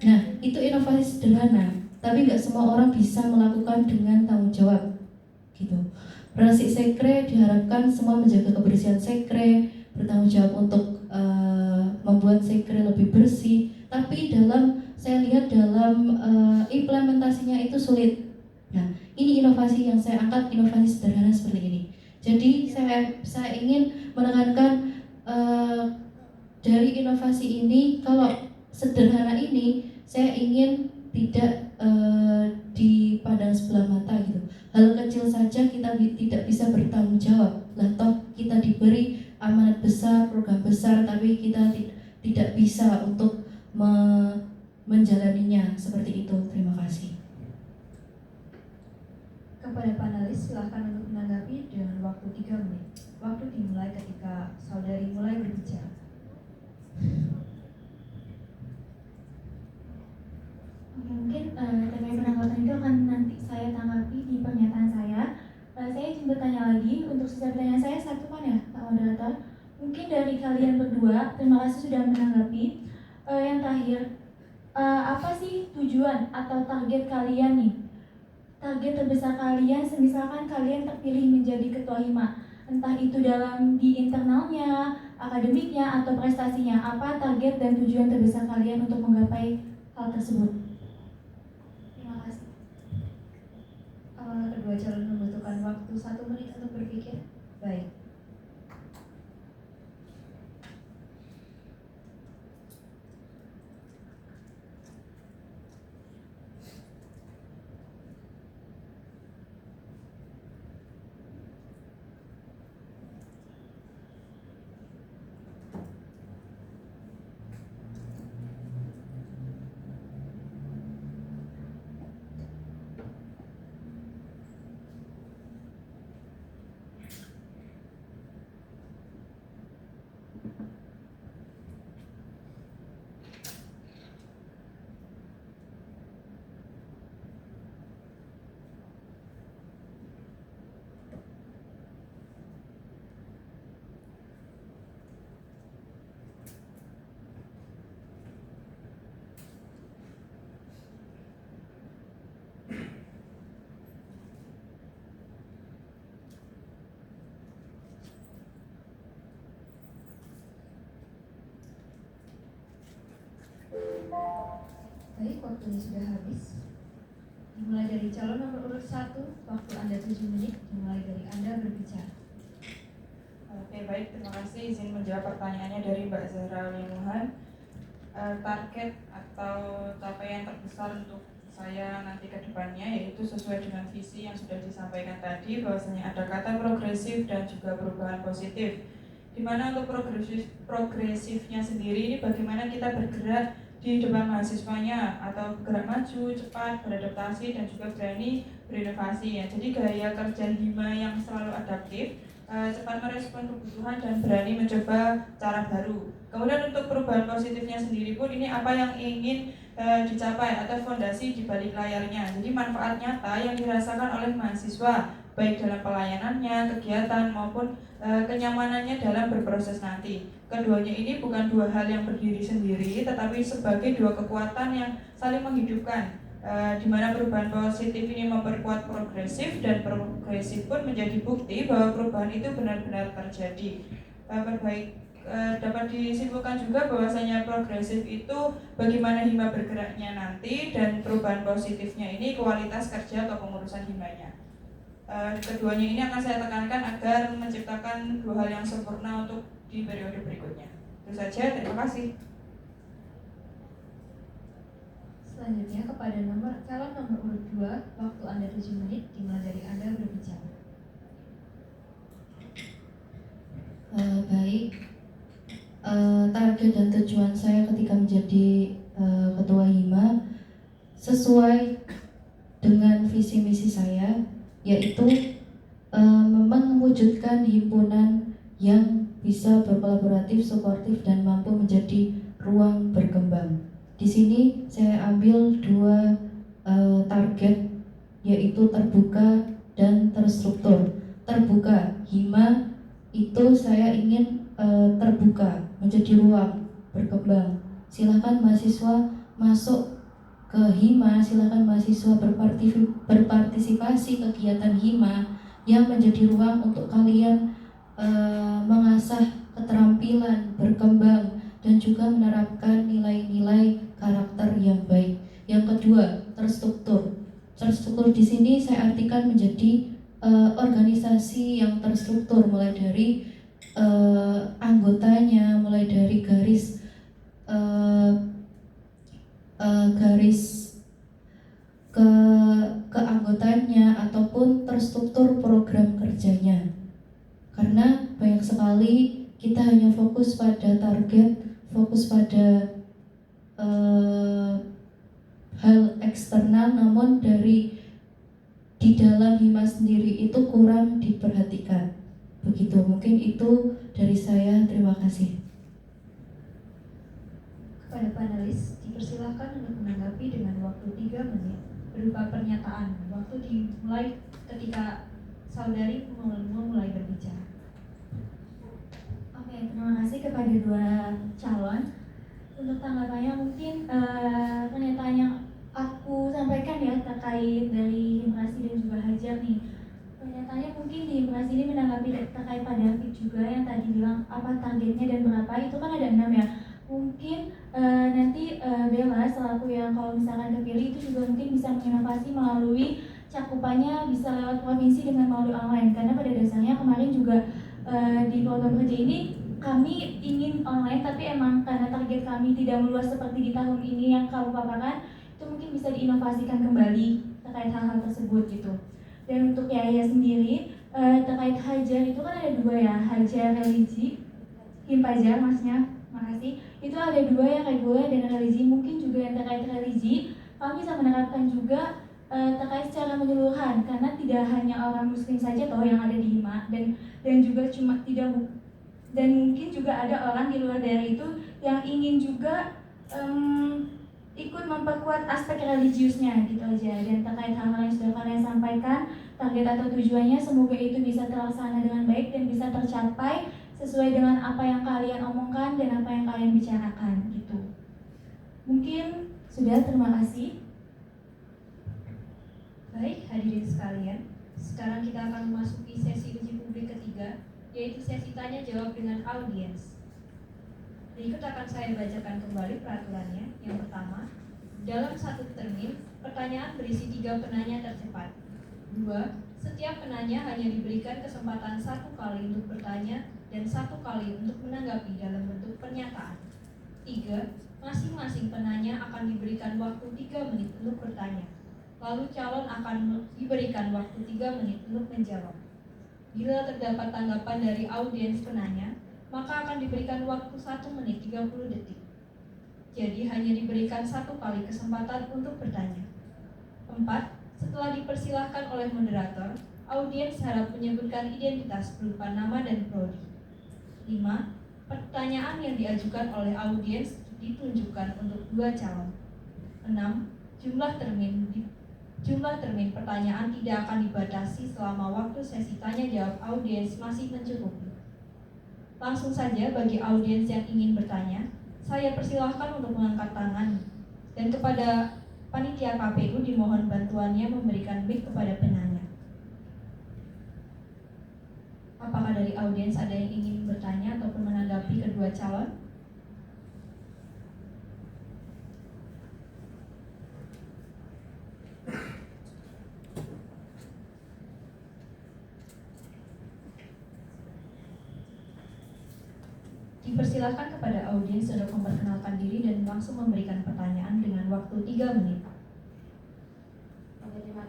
[SPEAKER 5] Nah, itu inovasi sederhana, tapi nggak semua orang bisa melakukan dengan tanggung jawab, gitu. Relasi sekre diharapkan semua menjaga kebersihan sekre, bertanggung jawab untuk membuat sekre lebih bersih. Tapi saya lihat juga dalam implementasinya itu sulit. Nah, ini inovasi yang saya angkat, inovasi sederhana seperti ini. Jadi saya ingin menekankan dari inovasi ini, kalau sederhana ini, saya ingin tidak dipandang sebelah mata gitu. Hal kecil saja kita tidak bisa bertanggung jawab. Lah toh kita diberi amanat besar, program besar, tapi kita tidak bisa untuk menjalaninya seperti itu. Terima kasih.
[SPEAKER 3] Kepada panelis, silakan untuk menanggapi dengan waktu 3 menit. Waktu dimulai ketika saudari mulai berbicara.
[SPEAKER 6] Oke, mungkin terkait penanggapan itu akan nanti saya tanggapi di pernyataan saya. Saya ingin bertanya lagi, untuk sisa pertanyaan saya satu kan ya, Pak Moderator. Mungkin dari kalian berdua, terima kasih sudah menanggapi. Yang terakhir, apa sih tujuan atau target kalian nih? Target terbesar kalian, semisalkan kalian terpilih menjadi ketua HIMA, entah itu dalam di internalnya, akademiknya, atau prestasinya. Apa target dan tujuan terbesar kalian untuk menggapai hal tersebut? Terima kasih.
[SPEAKER 3] Kedua calon membutuhkan waktu 1 menit untuk berpikir. Baik. Baik, waktunya sudah habis. Dimulai dari calon nomor urut 1, waktu Anda 7 menit, dimulai dari Anda berbicara.
[SPEAKER 4] Oke, baik, terima kasih. Izin menjawab pertanyaannya dari Mbak Zahra Limuhan. Target atau capaian terbesar untuk saya nanti ke depannya yaitu sesuai dengan visi yang sudah disampaikan tadi, bahwasanya ada kata progresif dan juga perubahan positif. Di mana untuk progresifnya sendiri ini bagaimana kita bergerak di depan mahasiswanya atau bergerak maju, cepat, beradaptasi, dan juga berani berinovasi ya. Jadi gaya kerja HIMA yang selalu adaptif, cepat merespon kebutuhan dan berani mencoba cara baru. Kemudian untuk perubahan positifnya sendiri pun ini apa yang ingin dicapai atau fondasi di balik layarnya. Jadi manfaat nyata yang dirasakan oleh mahasiswa baik dalam pelayanannya, kegiatan maupun kenyamanannya dalam berproses nanti. Keduanya ini bukan dua hal yang berdiri sendiri, tetapi sebagai dua kekuatan yang saling menghidupkan, di mana perubahan positif ini memperkuat progresif dan progresif pun menjadi bukti bahwa perubahan itu benar-benar terjadi. Dapat disimpulkan juga bahwasanya progresif itu bagaimana HIMA bergeraknya nanti, dan perubahan positifnya ini kualitas kerja kepengurusan HIMA-nya. Keduanya ini akan saya tekankan agar menciptakan dua hal yang sempurna untuk di periode berikutnya. Itu saja, terima kasih.
[SPEAKER 3] Selanjutnya kepada calon nomor urut 2, waktu Anda 7 menit, dimulai dari Anda berbicara.
[SPEAKER 5] Baik, target dan tujuan saya ketika menjadi ketua HIMA sesuai dengan visi misi saya, yaitu mewujudkan himpunan yang bisa berkolaboratif, suportif, dan mampu menjadi ruang berkembang. Di sini saya ambil dua target, yaitu terbuka dan terstruktur. Terbuka, HIMA itu saya ingin terbuka, menjadi ruang berkembang. Silakan mahasiswa masuk ke HIMA, silakan mahasiswa berpartisipasi kegiatan HIMA yang menjadi ruang untuk kalian mengasah keterampilan, berkembang, dan juga menerapkan nilai-nilai karakter yang baik. Yang kedua, terstruktur. Terstruktur di sini saya artikan menjadi organisasi yang terstruktur, mulai dari anggotanya, mulai dari eh, garis ke keanggotaannya ataupun terstruktur program kerjanya. Karena banyak sekali kita hanya fokus pada target, fokus pada hal eksternal, namun di dalam Hima sendiri itu kurang diperhatikan. Begitu, mungkin itu dari saya. Terima kasih.
[SPEAKER 3] Kepada panelis, dipersilahkan untuk menanggapi dengan waktu 3 menit berupa pernyataan. Waktu dimulai ketika saudari memulai berbicara.
[SPEAKER 6] Oke, terima kasih kepada dua calon. Untuk tanggapannya mungkin pernyataan yang aku sampaikan ya terkait dari Himrasi dan juga Hajar nih. Pernyataannya mungkin di Himrasi ini menanggapi terkait Pak David juga yang tadi bilang apa targetnya dan berapa, itu kan ada 6 ya. Mungkin nanti Bella selaku yang kalau misalkan terpilih itu juga mungkin bisa menginovasi melalui cakupannya bisa lewat provinsi dengan melalui online, karena pada dasarnya kemarin juga di program kerja ini kami ingin online, tapi emang karena target kami tidak meluas seperti di tahun ini yang kamu paparkan, itu mungkin bisa diinovasikan kembali terkait hal-hal tersebut gitu. Dan untuk Yaya sendiri terkait Hajar itu kan ada 2 ya, Hajar religi, Himpajar maksudnya, makasih. Itu ada 2 yang reguler dan religi. Mungkin juga yang terkait religi kami bisa menerapkan juga terkait secara menyeluruhan, karena tidak hanya orang muslim saja toh yang ada di Hima, dan juga cuma tidak, dan mungkin juga ada orang di luar dari itu yang ingin juga ikut memperkuat aspek religiusnya gitu aja. Dan terkait hal-hal yang sudah kalian sampaikan, target atau tujuannya semoga itu bisa terlaksana dengan baik dan bisa tercapai sesuai dengan apa yang kalian omongkan dan apa yang kalian bicarakan gitu. Mungkin sudah, terima kasih.
[SPEAKER 3] Baik, hadirin sekalian, sekarang kita akan memasuki sesi uji publik ketiga, yaitu sesi tanya jawab dengan audiens. Berikut akan saya bacakan kembali peraturannya. Yang pertama, dalam 1 termin, pertanyaan berisi 3 penanya tercepat. 2. Setiap penanya hanya diberikan kesempatan 1 kali untuk bertanya dan 1 kali untuk menanggapi dalam bentuk pernyataan. 3. Masing-masing penanya akan diberikan waktu 3 menit untuk bertanya. Lalu calon akan diberikan waktu 3 menit untuk menjawab. Bila terdapat tanggapan dari audiens penanya, maka akan diberikan waktu 1 menit 30 detik. Jadi hanya diberikan 1 kali kesempatan untuk bertanya. 4. Setelah dipersilahkan oleh moderator, audiens harap menyebutkan identitas berupa nama dan prodi. 5. Pertanyaan yang diajukan oleh audiens ditunjukkan untuk 2 calon. 6. Jumlah termin pertanyaan tidak akan dibatasi selama waktu sesi tanya jawab audiens masih mencukupi. Langsung saja bagi audiens yang ingin bertanya, saya persilahkan untuk mengangkat tangan. Dan kepada panitia KPU dimohon bantuannya memberikan mic kepada penanya. Apakah dari audiens ada yang ingin bertanya ataupun menanggapi kedua calon? Dipersilahkan kepada audiens untuk memperkenalkan diri dan langsung memberikan pertanyaan dengan waktu 3 menit.
[SPEAKER 7] Oke, terima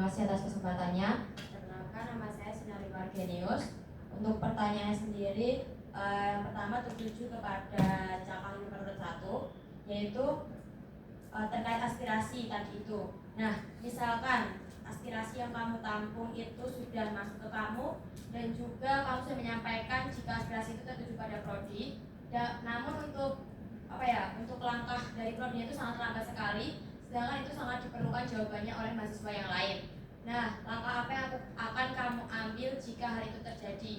[SPEAKER 7] kasih atas kesempatannya. Perkenalkan, nama saya Sinari Margenius. Untuk pertanyaan sendiri, yang pertama tertuju kepada calon nomor 1, yaitu terkait aspirasi tadi itu. Nah, misalkan aspirasi yang kamu tampung itu sudah masuk ke kamu, dan juga kamu sudah menyampaikan jika aspirasi itu tertuju pada prodi. Namun untuk untuk langkah dari prodi itu sangat lambat sekali, sedangkan itu sangat diperlukan jawabannya oleh mahasiswa yang lain. Nah, langkah apa yang akan kamu ambil jika hal itu terjadi?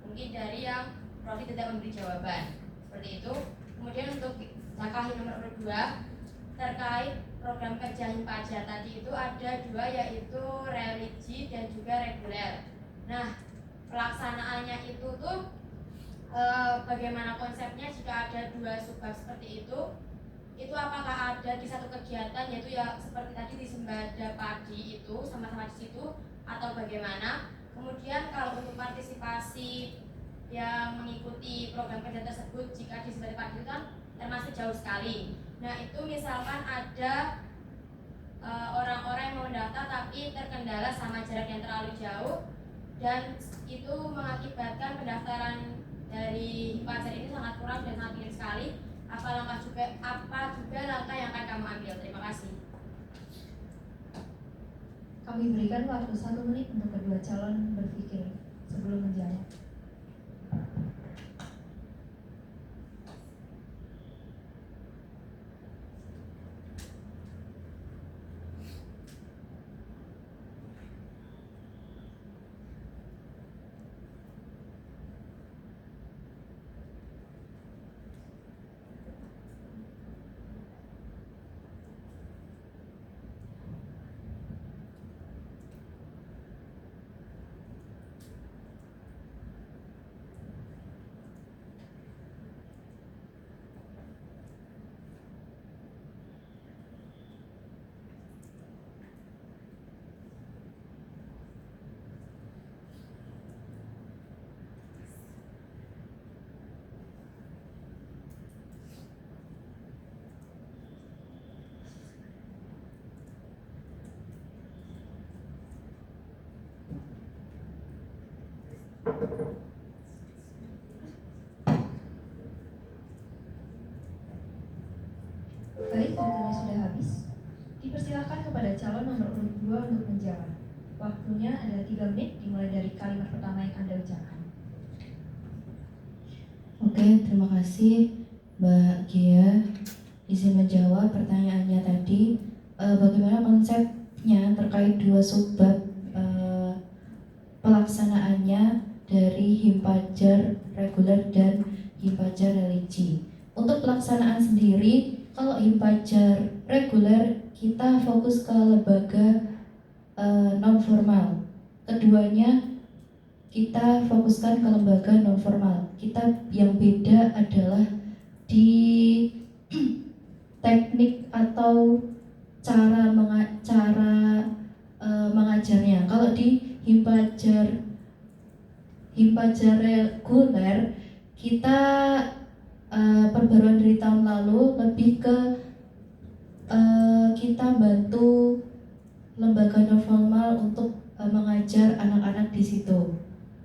[SPEAKER 7] Mungkin dari yang prodi tidak memberi jawaban seperti itu. Kemudian untuk langkah nomor 2 terkait program kerja Himpajar tadi itu ada 2, yaitu religi dan juga reguler. Nah, pelaksanaannya itu tuh bagaimana konsepnya jika ada 2 subbab seperti itu? itu apakah ada di satu kegiatan, yaitu ya seperti tadi di sembada pagi itu sama-sama di situ, atau bagaimana? Kemudian kalau untuk partisipasi yang mengikuti program kerja tersebut, jika di sembada pagi itu kan termasuk jauh sekali. Nah itu misalkan ada orang-orang yang mau mendaftar tapi terkendala sama jarak yang terlalu jauh, dan itu mengakibatkan pendaftaran dari Hipajar ini sangat kurang dan sangat minim sekali. Apa juga langkah yang akan kamu ambil? Terima kasih.
[SPEAKER 3] Kami berikan waktu 1 menit untuk kedua calon berpikir sebelum menjawab. Baik, waktunya sudah habis. Dipersilakan kepada calon nomor urut 2 untuk menjawab. Waktunya adalah 3 menit dimulai dari kalimat pertama yang Anda ucapkan.
[SPEAKER 5] Oke, terima kasih Mbak Gia. Izin menjawab pertanyaannya tadi, bagaimana konsepnya terkait 2 subbab pelaksanaannya dari Himpajar reguler dan Himpajar religi. Untuk pelaksanaan sendiri, kalau Himpajar reguler kita fokus ke lembaga non formal. Keduanya kita fokuskan ke lembaga non formal. Kita yang beda adalah di teknik atau cara mengajarnya. Kalau di Himpajar reguler kita perbaruan dari tahun lalu lebih ke kita bantu lembaga non formal untuk mengajar anak-anak di situ.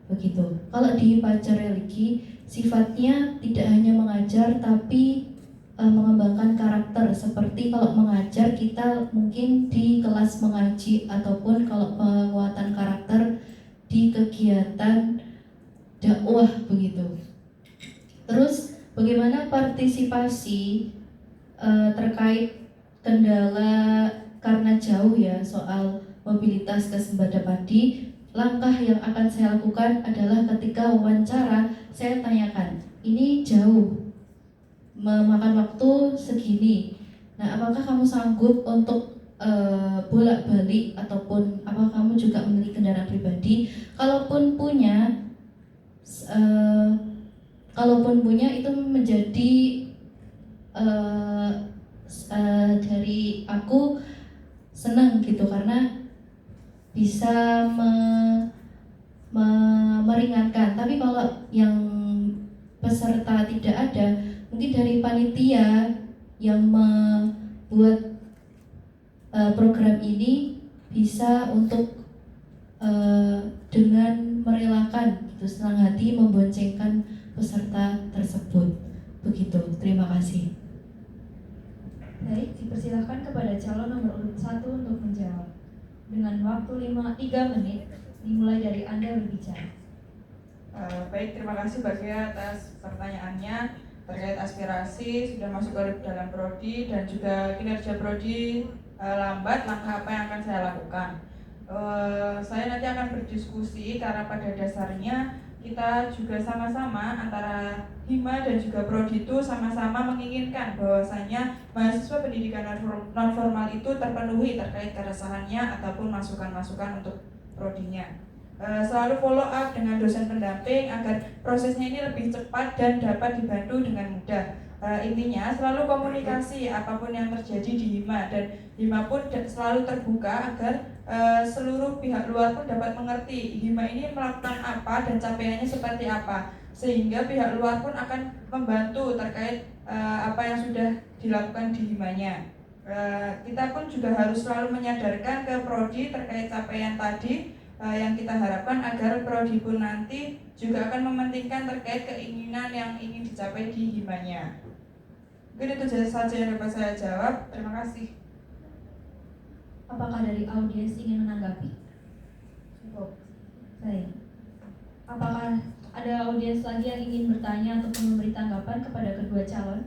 [SPEAKER 5] Begitu. Kalau di Himpajar religi sifatnya tidak hanya mengajar tapi mengembangkan karakter. Seperti kalau mengajar kita mungkin di kelas mengaji, ataupun kalau penguatan karakter di kegiatan dakwah begitu. Terus bagaimana partisipasi terkait kendala karena jauh ya soal mobilitas ke Sembada Padi. Langkah yang akan saya lakukan adalah ketika wawancara saya tanyakan, ini jauh, memakan waktu segini. Nah, apakah kamu sanggup untuk bolak-balik, ataupun apakah kamu juga memiliki kendaraan pribadi? Kalaupun punya itu menjadi dari aku senang gitu, karena bisa meringankan. Tapi kalau yang peserta tidak ada, mungkin dari panitia yang membuat program ini bisa untuk dengan merelakan gitu, senang hati memboncengkan peserta tersebut. Begitu, terima kasih.
[SPEAKER 3] Baik, dipersilakan kepada calon nomor urut 1 untuk menjawab. Dengan waktu 3 menit dimulai dari Anda berbicara.
[SPEAKER 4] Baik, terima kasih Mbak Gia atas pertanyaannya terkait aspirasi sudah masuk ke dalam prodi dan juga kinerja prodi lambat. Langkah apa yang akan saya lakukan? Saya nanti akan berdiskusi karena pada dasarnya kita juga sama-sama antara Hima dan juga prodi itu sama-sama menginginkan bahwasanya mahasiswa pendidikan non formal itu terpenuhi terkait keresahannya ataupun masukan-masukan untuk prodinya. Selalu follow up dengan dosen pendamping agar prosesnya ini lebih cepat dan dapat dibantu dengan mudah. intinya selalu komunikasi apapun yang terjadi di HIMA, dan HIMA pun selalu terbuka agar seluruh pihak luar pun dapat mengerti HIMA ini melakukan apa dan capaiannya seperti apa, sehingga pihak luar pun akan membantu terkait apa yang sudah dilakukan di HIMA-nya. Kita pun juga harus selalu menyadarkan ke Prodi terkait capaian tadi yang kita harapkan agar Prodi pun nanti juga akan mementingkan terkait keinginan yang ingin dicapai di HIMA-nya. Mungkin itu saja yang dapat saya jawab. Terima kasih.
[SPEAKER 3] Apakah dari audiens ingin menanggapi? Cukup. Baik. Apakah ada audiens lagi yang ingin bertanya ataupun memberi tanggapan kepada kedua calon?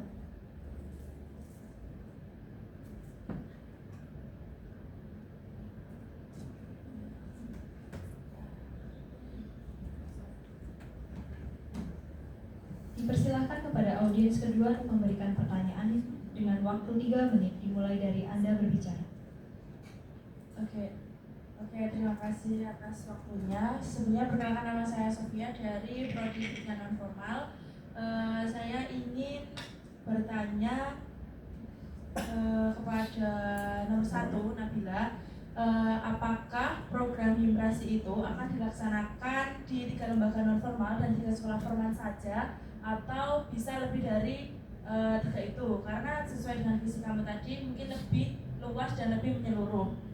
[SPEAKER 3] Dipersilahkan kepada audiens kedua untuk memberikan pertanyaan dengan waktu 3 menit dimulai dari Anda berbicara.
[SPEAKER 8] Oke, terima kasih atas waktunya. Sebelumnya perkenalkan, nama saya Sofia dari Prodi Pendidikan Non Formal. Saya ingin bertanya kepada nomor 1, Nabila. Apakah program Himprasi itu akan dilaksanakan di 3 lembaga non formal dan 3 sekolah formal saja, atau bisa lebih dari 3 itu? Karena sesuai dengan visi kamu tadi mungkin lebih luas dan lebih menyeluruh.